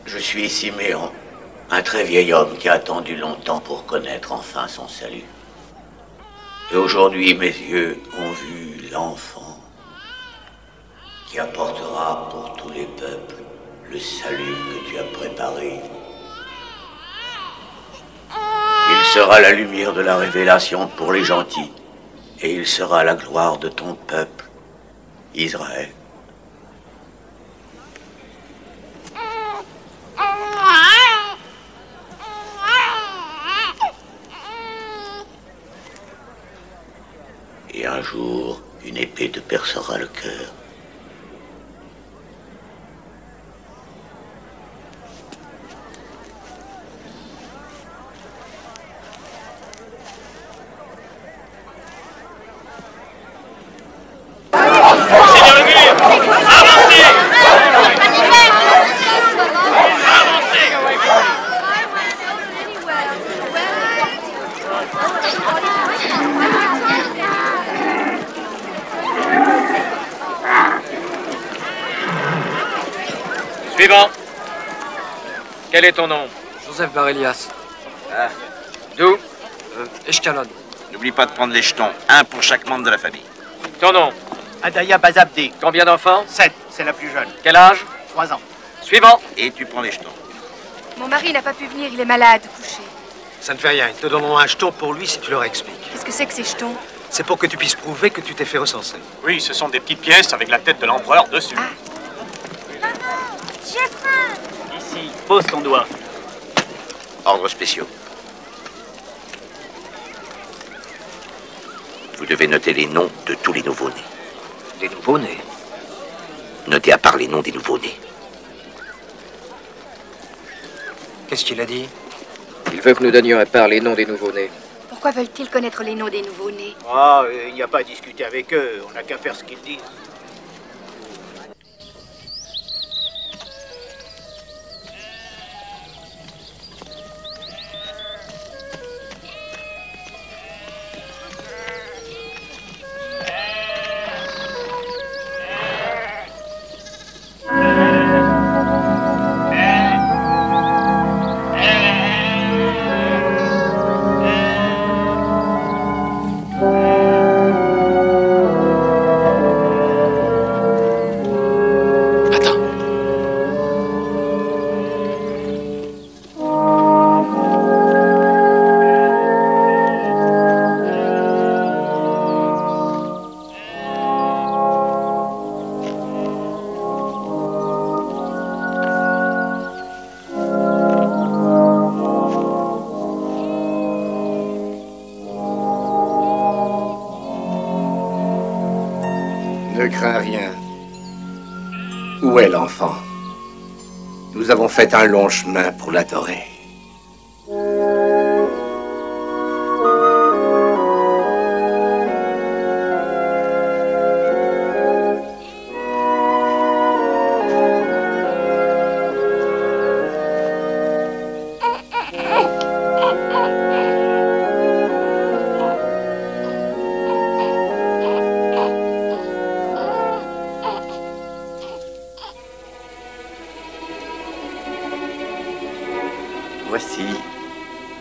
Je suis Siméon, un très vieil homme qui a attendu longtemps pour connaître enfin son salut. Et aujourd'hui, mes yeux ont vu l'enfant qui apportera pour tous les peuples le salut que tu as préparé. Il sera la lumière de la révélation pour les gentils, et il sera la gloire de ton peuple, Israël. Et un jour, une épée te percera le cœur. Suivant. Quel est ton nom? Joseph Barelias. Ah. D'où? Eshkalon. N'oublie pas de prendre les jetons, un pour chaque membre de la famille. Ton nom? Adaya Bazabdi. Combien d'enfants? 7, c'est la plus jeune. Quel âge? 3 ans. Suivant. Et tu prends les jetons. Mon mari n'a pas pu venir, il est malade, couché. Ça ne fait rien, ils te donneront un jeton pour lui si tu leur expliques. Qu'est-ce que c'est que ces jetons? C'est pour que tu puisses prouver que tu t'es fait recenser. Oui, ce sont des petites pièces avec la tête de l'empereur dessus. J'ai faim! Ici, pose ton doigt. Ordres spéciaux. Vous devez noter les noms de tous les nouveau-nés. Des nouveau-nés? Notez à part les noms des nouveau-nés. Qu'est-ce qu'il a dit? Il veut que nous donnions à part les noms des nouveau-nés. Pourquoi veulent-ils connaître les noms des nouveau-nés? Ah, il n'y a pas à discuter avec eux, on n'a qu'à faire ce qu'ils disent. Ne crains rien. Où est l'enfant? Nous avons fait un long chemin pour l'adorer.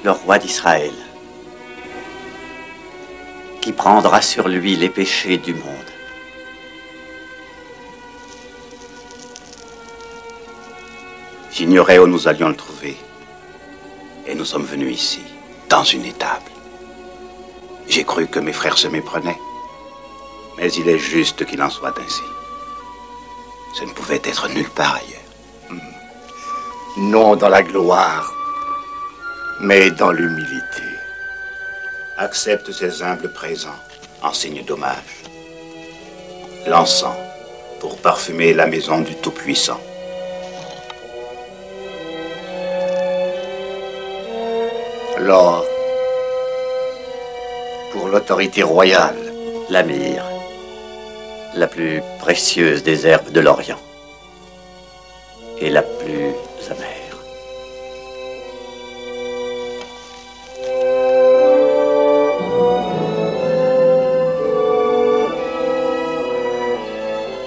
le roi d'Israël, qui prendra sur lui les péchés du monde. J'ignorais où nous allions le trouver. Et nous sommes venus ici, dans une étable. J'ai cru que mes frères se méprenaient. Mais il est juste qu'il en soit ainsi. Ce ne pouvait être nulle part ailleurs. Non dans la gloire, mais dans l'humilité. Accepte ces humbles présents en signe d'hommage. L'encens pour parfumer la maison du Tout-Puissant. L'or pour l'autorité royale. La myrrhe, la plus précieuse des herbes de l'Orient et la plus amère.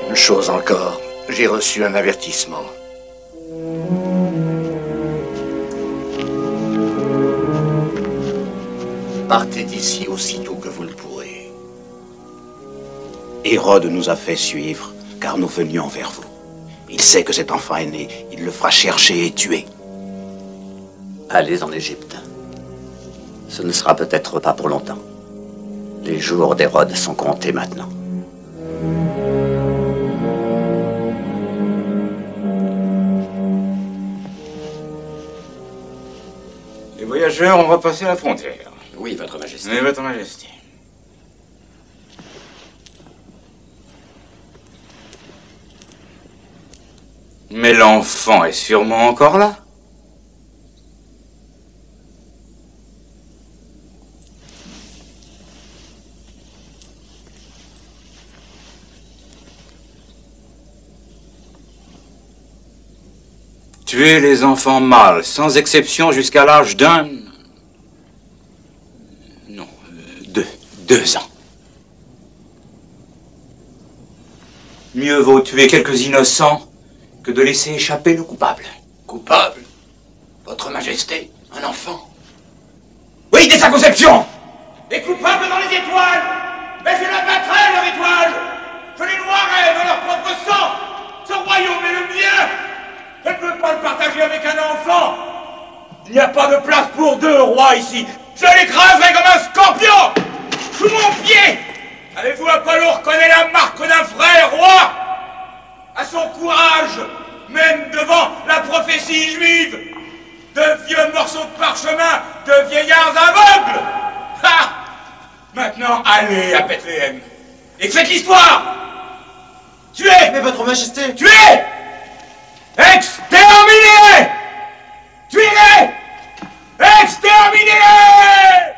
Une chose encore, j'ai reçu un avertissement. Partez d'ici aussitôt que vous le pourrez. Hérode nous a fait suivre, car nous venions vers vous. Il sait que cet enfant est né, il le fera chercher et tuer. Allez en Égypte. Ce ne sera peut-être pas pour longtemps. Les jours d'Hérode sont comptés maintenant. Les voyageurs ont repassé la frontière. Oui, Votre Majesté. Oui, Votre Majesté. Mais l'enfant est sûrement encore là. Tuer les enfants mâles, sans exception, jusqu'à l'âge d'un... Non, 2 ans. Mieux vaut tuer quelques innocents que de laisser échapper le coupable. Coupable? Votre Majesté, un enfant? Oui, dès sa conception! Les coupables dans les étoiles! Mais je l'abattrai, leur étoile! Je les noierai dans leur propre sang! Ce royaume est le mien! Je ne peux pas le partager avec un enfant! Il n'y a pas de place pour 2 rois ici! Je l'écraserai comme un scorpion! Sous mon pied! Savez-vous à quoi l'on reconnaît la marque d'un frère roi? À son courage, même devant la prophétie juive! De vieux morceaux de parchemin, de vieillards aveugles! Ha! Maintenant, allez à Bethléem et faites l'histoire! Tuez! Mais Votre Majesté! Tuez! Exterminez-les! Tuez-les! Exterminez-les!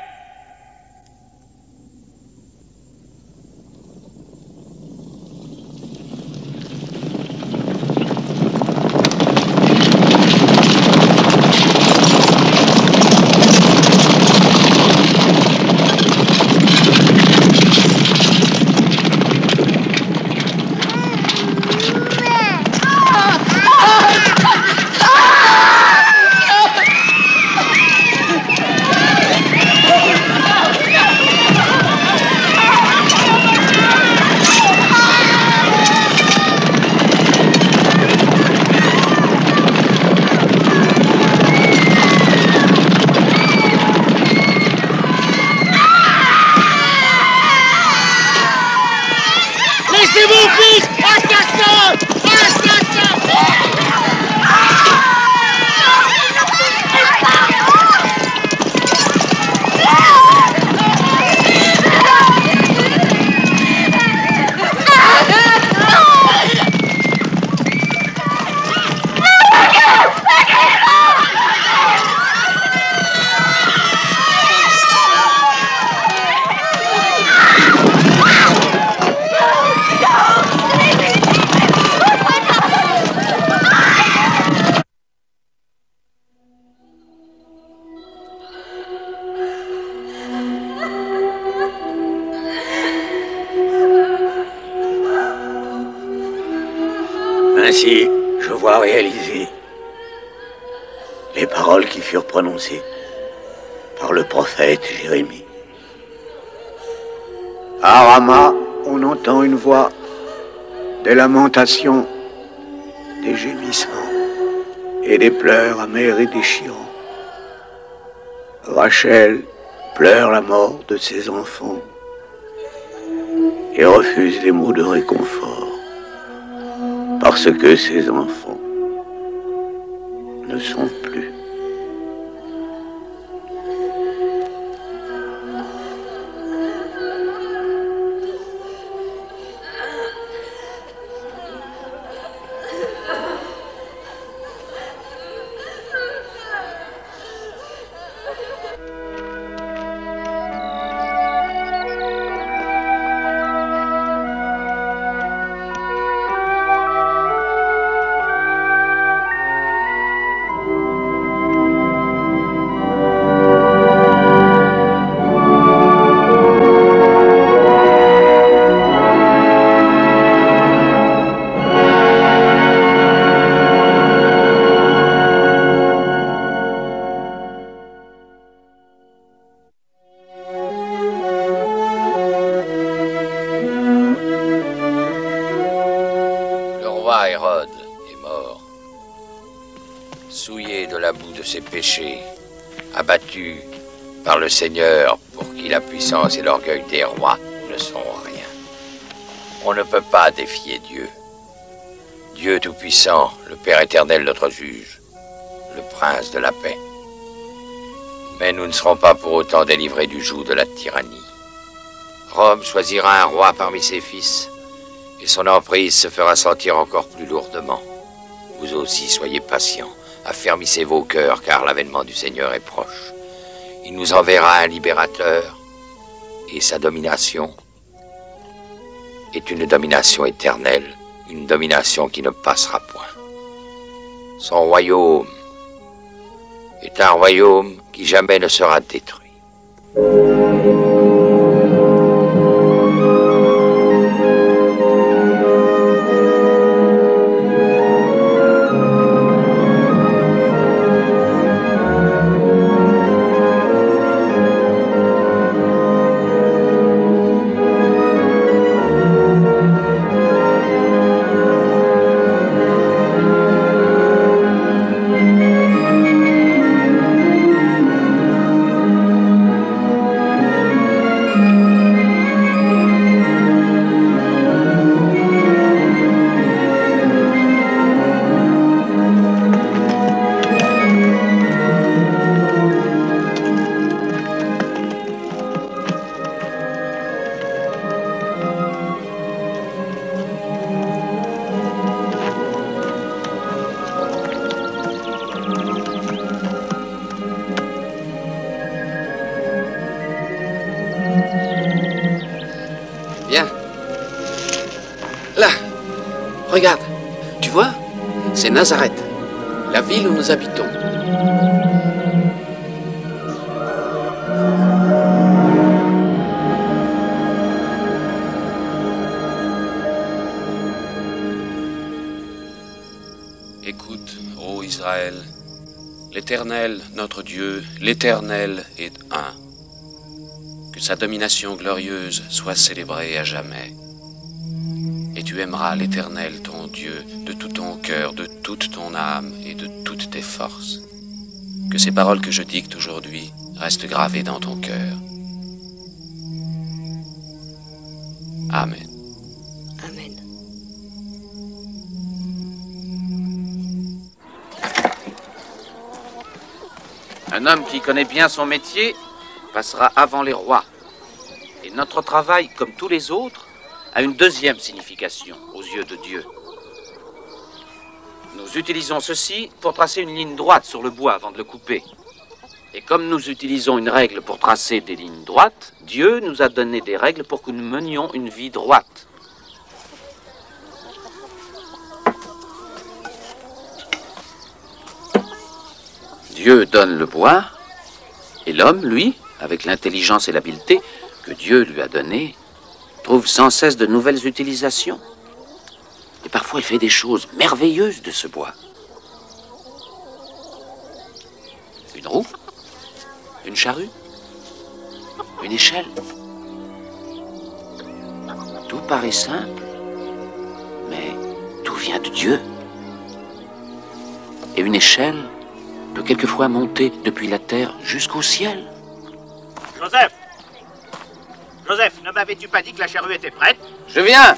Laissez mon fils! Assassin! Assassin! Ainsi, je vois réaliser les paroles qui furent prononcées. par le prophète Jérémie. À Rama, on entend une voix, des lamentations, des gémissements et des pleurs amers et déchirants. Rachel pleure la mort de ses enfants et refuse les mots de réconfort parce que ses enfants ne sont plus. Ses péchés, abattus par le Seigneur pour qui la puissance et l'orgueil des rois ne sont rien. On ne peut pas défier Dieu. Dieu Tout-Puissant, le Père éternel, notre juge, le Prince de la paix. Mais nous ne serons pas pour autant délivrés du joug de la tyrannie. Rome choisira un roi parmi ses fils, et son emprise se fera sentir encore plus lourdement. Vous aussi, soyez patients. Affermissez vos cœurs, car l'avènement du Seigneur est proche. Il nous enverra un libérateur, et sa domination est une domination éternelle, une domination qui ne passera point. Son royaume est un royaume qui jamais ne sera détruit. Regarde, tu vois, c'est Nazareth, la ville où nous habitons. Écoute, ô Israël, l'Éternel, notre Dieu, l'Éternel est un. Que sa domination glorieuse soit célébrée à jamais. Et tu aimeras l'Éternel, ton Dieu, de tout ton cœur, de toute ton âme et de toutes tes forces. Que ces paroles que je dicte aujourd'hui restent gravées dans ton cœur. Amen. Amen. Un homme qui connaît bien son métier passera avant les rois. Et notre travail, comme tous les autres, a une deuxième signification aux yeux de Dieu. Nous utilisons ceci pour tracer une ligne droite sur le bois avant de le couper. Et comme nous utilisons une règle pour tracer des lignes droites, Dieu nous a donné des règles pour que nous menions une vie droite. Dieu donne le bois, et l'homme, lui, avec l'intelligence et l'habileté que Dieu lui a donnée, trouve sans cesse de nouvelles utilisations. Et parfois, il fait des choses merveilleuses de ce bois. Une roue, Une charrue? Une échelle? Tout paraît simple, mais tout vient de Dieu. Et une échelle peut quelquefois monter depuis la terre jusqu'au ciel. Joseph! Joseph, ne m'avais-tu pas dit que la charrue était prête? Je viens.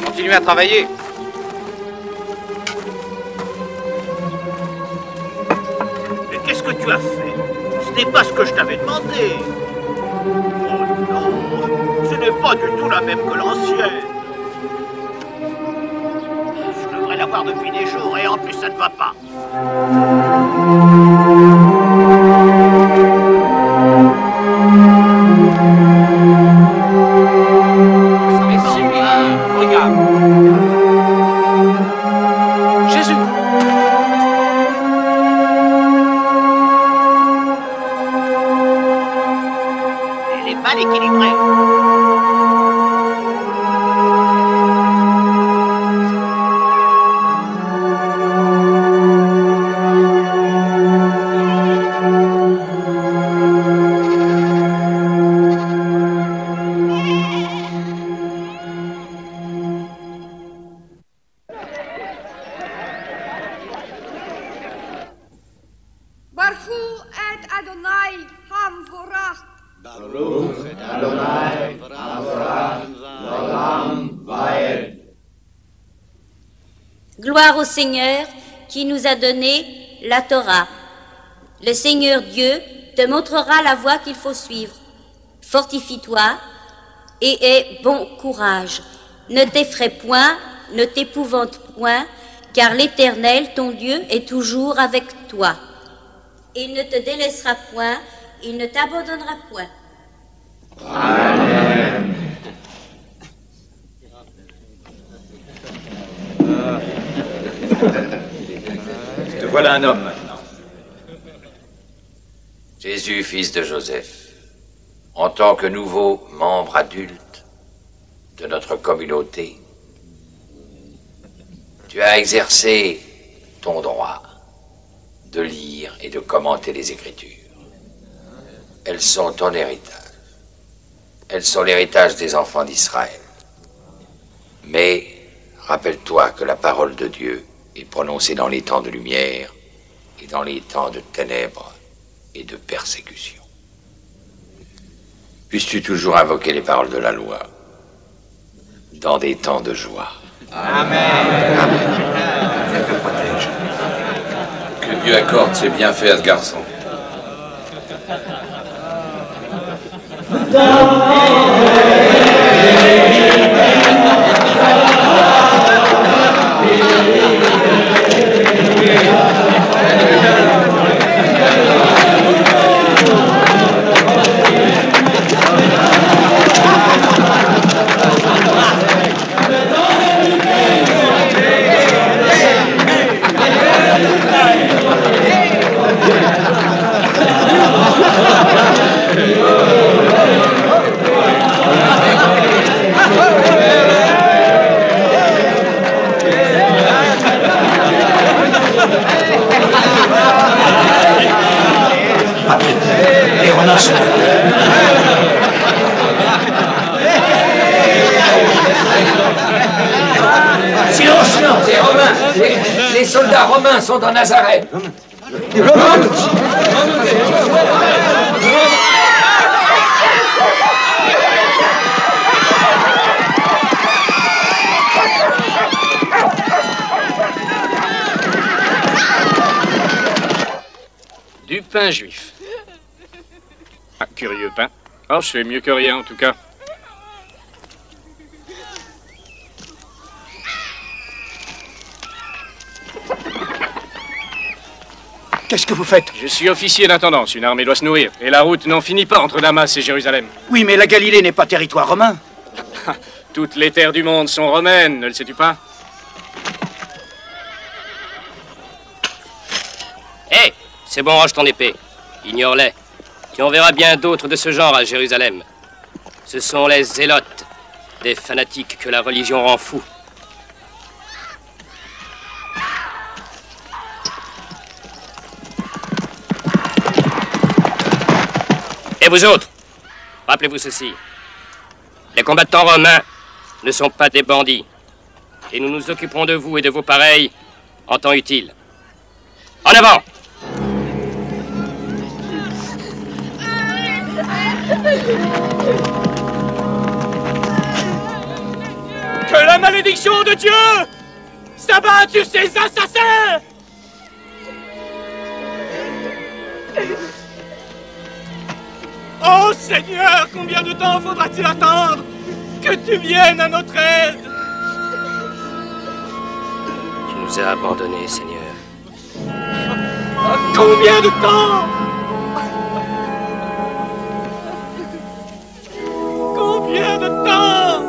Continuez à travailler. Mais qu'est-ce que tu as fait? Ce n'est pas ce que je t'avais demandé. Oh non, ce n'est pas du tout la même que l'ancienne. Je devrais l'avoir depuis des jours et en plus ça ne va pas. Gloire au Seigneur qui nous a donné la Torah. Le Seigneur Dieu te montrera la voie qu'il faut suivre. Fortifie-toi et aie bon courage. Ne t'effraie point, ne t'épouvante point, car l'Éternel, ton Dieu, est toujours avec toi. Il ne te délaissera point, il ne t'abandonnera point. Amen. Te voilà un homme maintenant. Jésus, fils de Joseph, en tant que nouveau membre adulte de notre communauté, tu as exercé ton droit de lire et de commenter les Écritures. Elles sont ton héritage. Elles sont l'héritage des enfants d'Israël. Mais rappelle-toi que la parole de Dieu est prononcée dans les temps de lumière et dans les temps de ténèbres et de persécution. Puisses-tu toujours invoquer les paroles de la loi dans des temps de joie. Amen. Amen. Que protège. Que Dieu accorde ses bienfaits à ce garçon. Les Romains sont... Silence, silence! Les Romains, les soldats romains sont dans Nazareth. Du pain juif. Ah, curieux pain. Oh, c'est mieux que rien en tout cas. Qu'est-ce que vous faites? Je suis officier d'intendance, une armée doit se nourrir. Et la route n'en finit pas entre Damas et Jérusalem. Oui, mais la Galilée n'est pas territoire romain. Toutes les terres du monde sont romaines, ne le sais-tu pas? Hé, c'est bon, range ton épée. Ignore-les. Tu en verras bien d'autres de ce genre à Jérusalem. Ce sont les zélotes, des fanatiques que la religion rend fous. Et vous autres, rappelez-vous ceci. Les combattants romains ne sont pas des bandits. Et nous nous occuperons de vous et de vos pareils en temps utile. En avant! Que la malédiction de Dieu s'abatte sur ces assassins! Oh Seigneur, combien de temps faudra-t-il attendre que tu viennes à notre aide? Tu nous as abandonnés, Seigneur. Combien de temps? Combien de temps?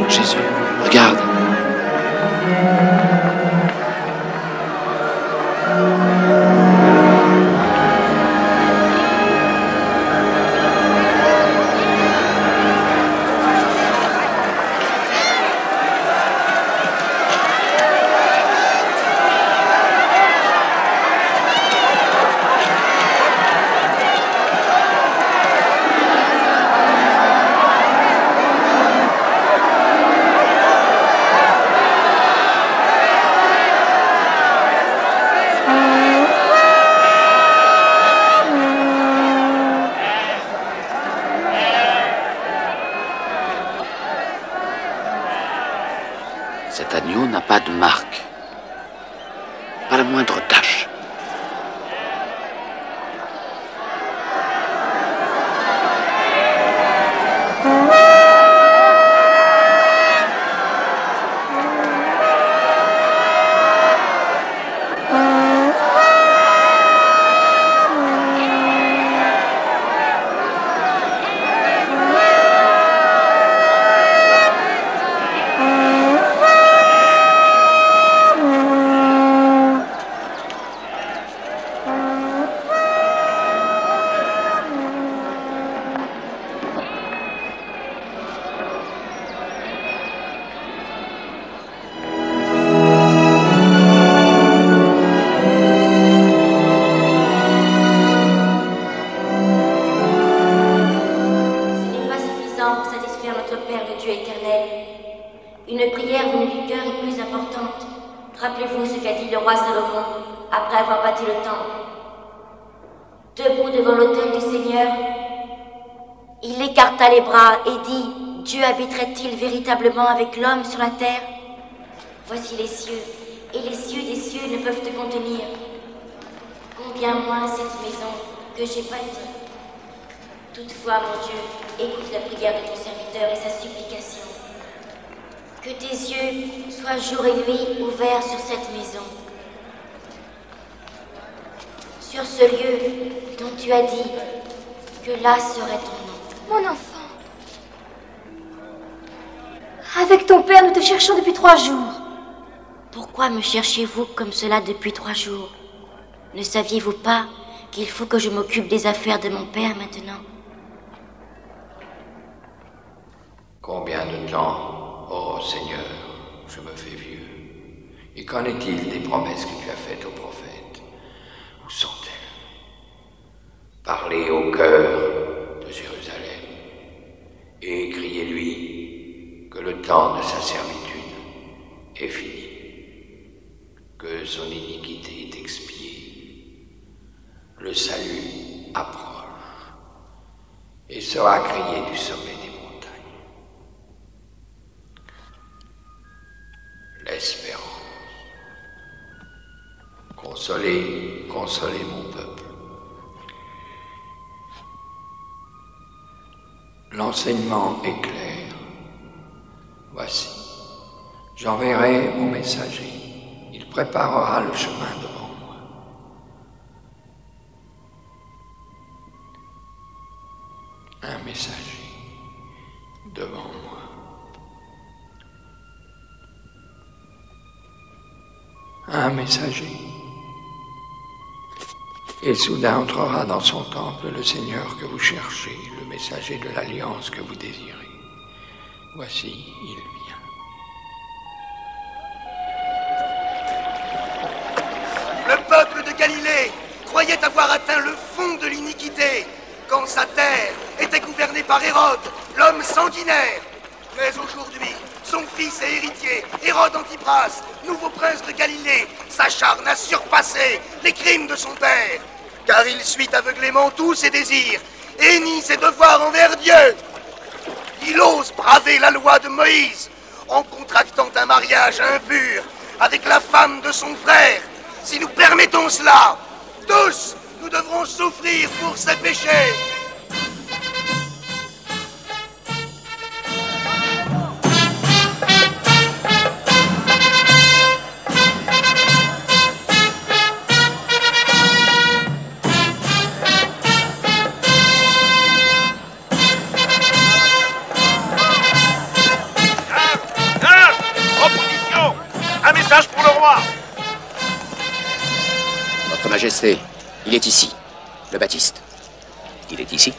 Jésus, regarde. Cet agneau n'a pas de marque, pas la moindre tache. Une prière venue du cœur est plus importante. Rappelez-vous ce qu'a dit le roi Salomon après avoir bâti le temple. Debout devant l'autel du Seigneur, il écarta les bras et dit: Dieu habiterait-il véritablement avec l'homme sur la terre? Voici les cieux, et les cieux des cieux ne peuvent te contenir. Combien moins cette maison que j'ai bâtie. Toutefois, mon Dieu, écoute la prière de ton serviteur et sa supplication. Que tes yeux soient jour et nuit ouverts sur cette maison, sur ce lieu dont tu as dit que là serait ton nom. Mon enfant, avec ton père, nous te cherchons depuis 3 jours. Pourquoi me cherchez-vous comme cela depuis 3 jours? Ne saviez-vous pas qu'il faut que je m'occupe des affaires de mon père maintenant? Combien de temps, ô Seigneur, je me fais vieux? Et qu'en est-il des promesses que tu as faites aux prophètes? Où sont-elles? Parlez au cœur de Jérusalem et criez-lui que le temps de sa servitude est fini, que son iniquité est expiée, le salut approche et sera crié du sommet des montagnes. L'espérance Consolez, consolez mon peuple. L'enseignement est clair. Voici, j'enverrai mon messager. Il préparera le chemin devant moi. Un messager devant moi. Un messager. Et soudain entrera dans son temple le Seigneur que vous cherchez, le messager de l'alliance que vous désirez. Voici, il vient. Le peuple de Galilée croyait avoir atteint le fond de l'iniquité quand sa terre était gouvernée par Hérode, l'homme sanguinaire. Mais aujourd'hui, son fils et héritier, Hérode Antipras, nouveau prince de Galilée, s'acharne à surpasser les crimes de son père. Car il suit aveuglément tous ses désirs et nie ses devoirs envers Dieu. Il ose braver la loi de Moïse en contractant un mariage impur avec la femme de son frère. Si nous permettons cela, tous, nous devrons souffrir pour ses péchés. Pour le roi. Votre Majesté, il est ici, le Baptiste. Il est ici.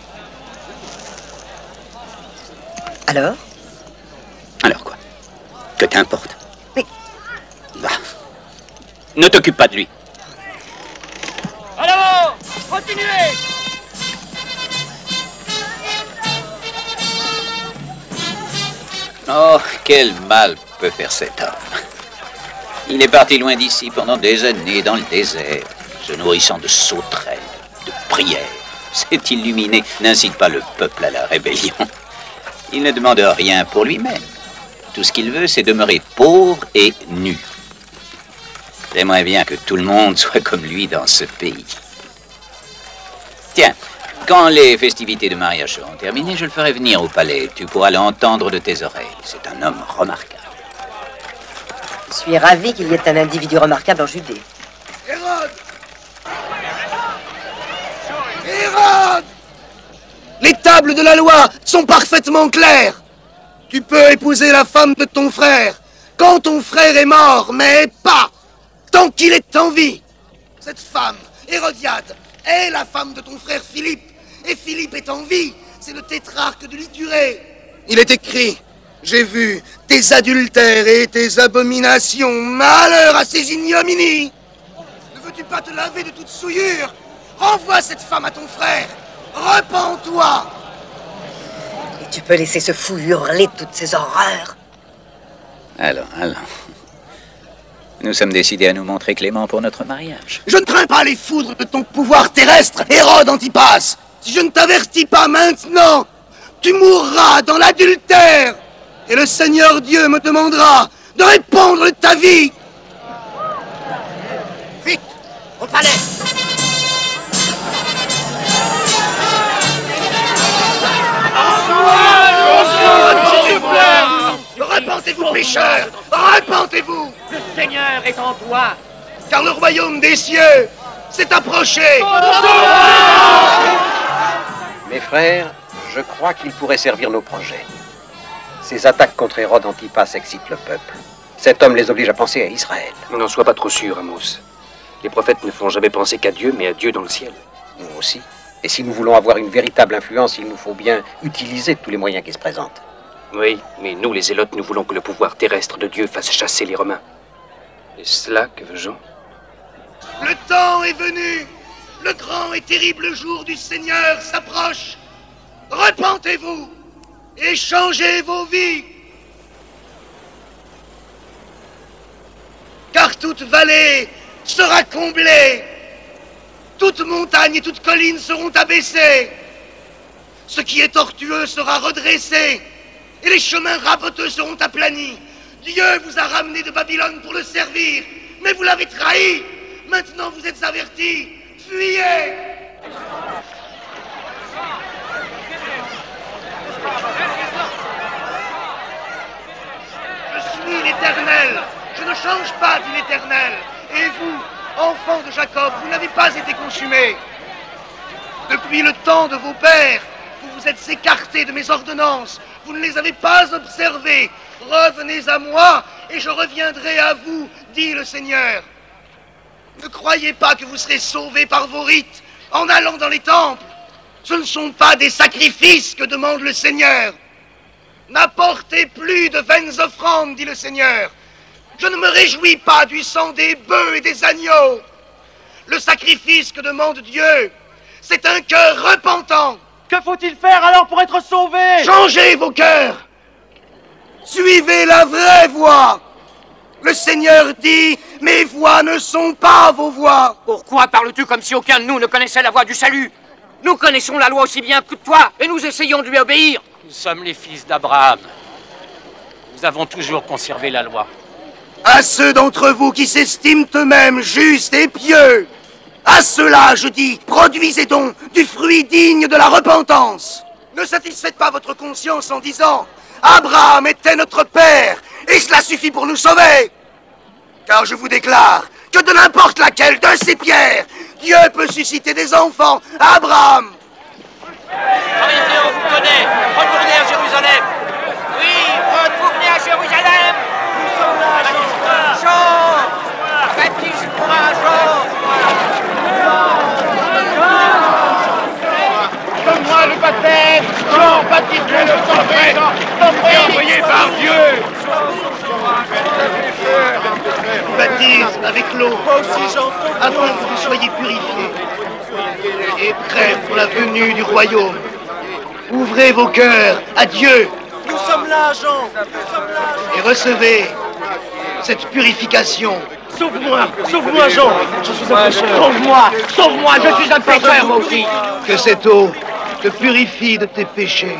Alors? Alors quoi? Que t'importe? Mais... Bah, ne t'occupe pas de lui. Alors, continuez. Oh, quel mal peut faire cet homme. Il est parti loin d'ici pendant des années dans le désert, se nourrissant de sauterelles, de prières. Cet illuminé n'incite pas le peuple à la rébellion. Il ne demande rien pour lui-même. Tout ce qu'il veut, c'est demeurer pauvre et nu. J'aimerais bien que tout le monde soit comme lui dans ce pays. Tiens, quand les festivités de mariage seront terminées, je le ferai venir au palais. Tu pourras l'entendre de tes oreilles. C'est un homme remarquable. Je suis ravi qu'il y ait un individu remarquable en Judée. Hérode! Hérode! Les tables de la loi sont parfaitement claires. Tu peux épouser la femme de ton frère quand ton frère est mort, mais pas tant qu'il est en vie. Cette femme, Hérodiade, est la femme de ton frère Philippe. Et Philippe est en vie. C'est le tétrarque de l'Ithurée. Il est écrit... J'ai vu tes adultères et tes abominations. Malheur à ces ignominies. Ne veux-tu pas te laver de toute souillure? Renvoie cette femme à ton frère. Repens-toi. Et tu peux laisser ce fou hurler toutes ces horreurs? Allons. Nous sommes décidés à nous montrer cléments pour notre mariage. Je ne crains pas les foudres de ton pouvoir terrestre, Hérode Antipas. Si je ne t'avertis pas maintenant, tu mourras dans l'adultère. Et le Seigneur Dieu me demandera de répondre de ta vie. Vite, au palais. Repentez-vous, pécheurs. Repentez-vous. Le Seigneur est en toi. Car le royaume des cieux s'est approché. Mes frères, je crois qu'il pourrait servir nos projets. Ces attaques contre Hérode Antipas excitent le peuple. Cet homme les oblige à penser à Israël. N'en sois pas trop sûr, Amos. Les prophètes ne font jamais penser qu'à Dieu, mais à Dieu dans le ciel. Nous aussi. Et si nous voulons avoir une véritable influence, il nous faut bien utiliser tous les moyens qui se présentent. Oui, mais nous, les Zélotes, nous voulons que le pouvoir terrestre de Dieu fasse chasser les Romains. Et cela, que veux-je? Le temps est venu. Le grand et terrible jour du Seigneur s'approche. Repentez-vous et changez vos vies. Car toute vallée sera comblée. Toute montagne et toute colline seront abaissées. Ce qui est tortueux sera redressé. Et les chemins raboteux seront aplanis. Dieu vous a ramené de Babylone pour le servir. Mais vous l'avez trahi. Maintenant vous êtes avertis. Fuyez! Je suis l'Éternel. Je ne change pas, dit l'Éternel. Et vous, enfants de Jacob, vous n'avez pas été consumés. Depuis le temps de vos pères, vous vous êtes écartés de mes ordonnances. Vous ne les avez pas observées. Revenez à moi et je reviendrai à vous, dit le Seigneur. Ne croyez pas que vous serez sauvés par vos rites en allant dans les temples. Ce ne sont pas des sacrifices que demande le Seigneur. N'apportez plus de vaines offrandes, dit le Seigneur. Je ne me réjouis pas du sang des bœufs et des agneaux. Le sacrifice que demande Dieu, c'est un cœur repentant. Que faut-il faire alors pour être sauvé? Changez vos cœurs. Suivez la vraie voie. Le Seigneur dit, mes voies ne sont pas vos voies. Pourquoi parles-tu comme si aucun de nous ne connaissait la voie du salut? Nous connaissons la loi aussi bien que toi, et nous essayons de lui obéir. Nous sommes les fils d'Abraham. Nous avons toujours conservé la loi. À ceux d'entre vous qui s'estiment eux-mêmes justes et pieux, à ceux-là, je dis, produisez donc du fruit digne de la repentance. Ne satisfaites pas votre conscience en disant, Abraham était notre père, et cela suffit pour nous sauver. Car je vous déclare que de n'importe laquelle de ces pierres, Dieu peut susciter des enfants à Abraham. Pharisiens, on vous connaît. Retournez à Jérusalem. Oui, retournez à Jérusalem. Nous sommes là, Jean, baptise-moi, Jean. Donne-moi le baptême. Jean, baptise-moi le prophète. Envoyé par Dieu. Je vous baptise avec l'eau, afin que vous soyez purifiés et prêts pour la venue du royaume. Ouvrez vos cœurs à Dieu. Nous sommes là, Jean. Et recevez cette purification. Sauve-moi, sauve-moi, Jean. Je suis un pécheur. Sauve-moi, je suis un pécheur, moi aussi. Que cette eau te purifie de tes péchés.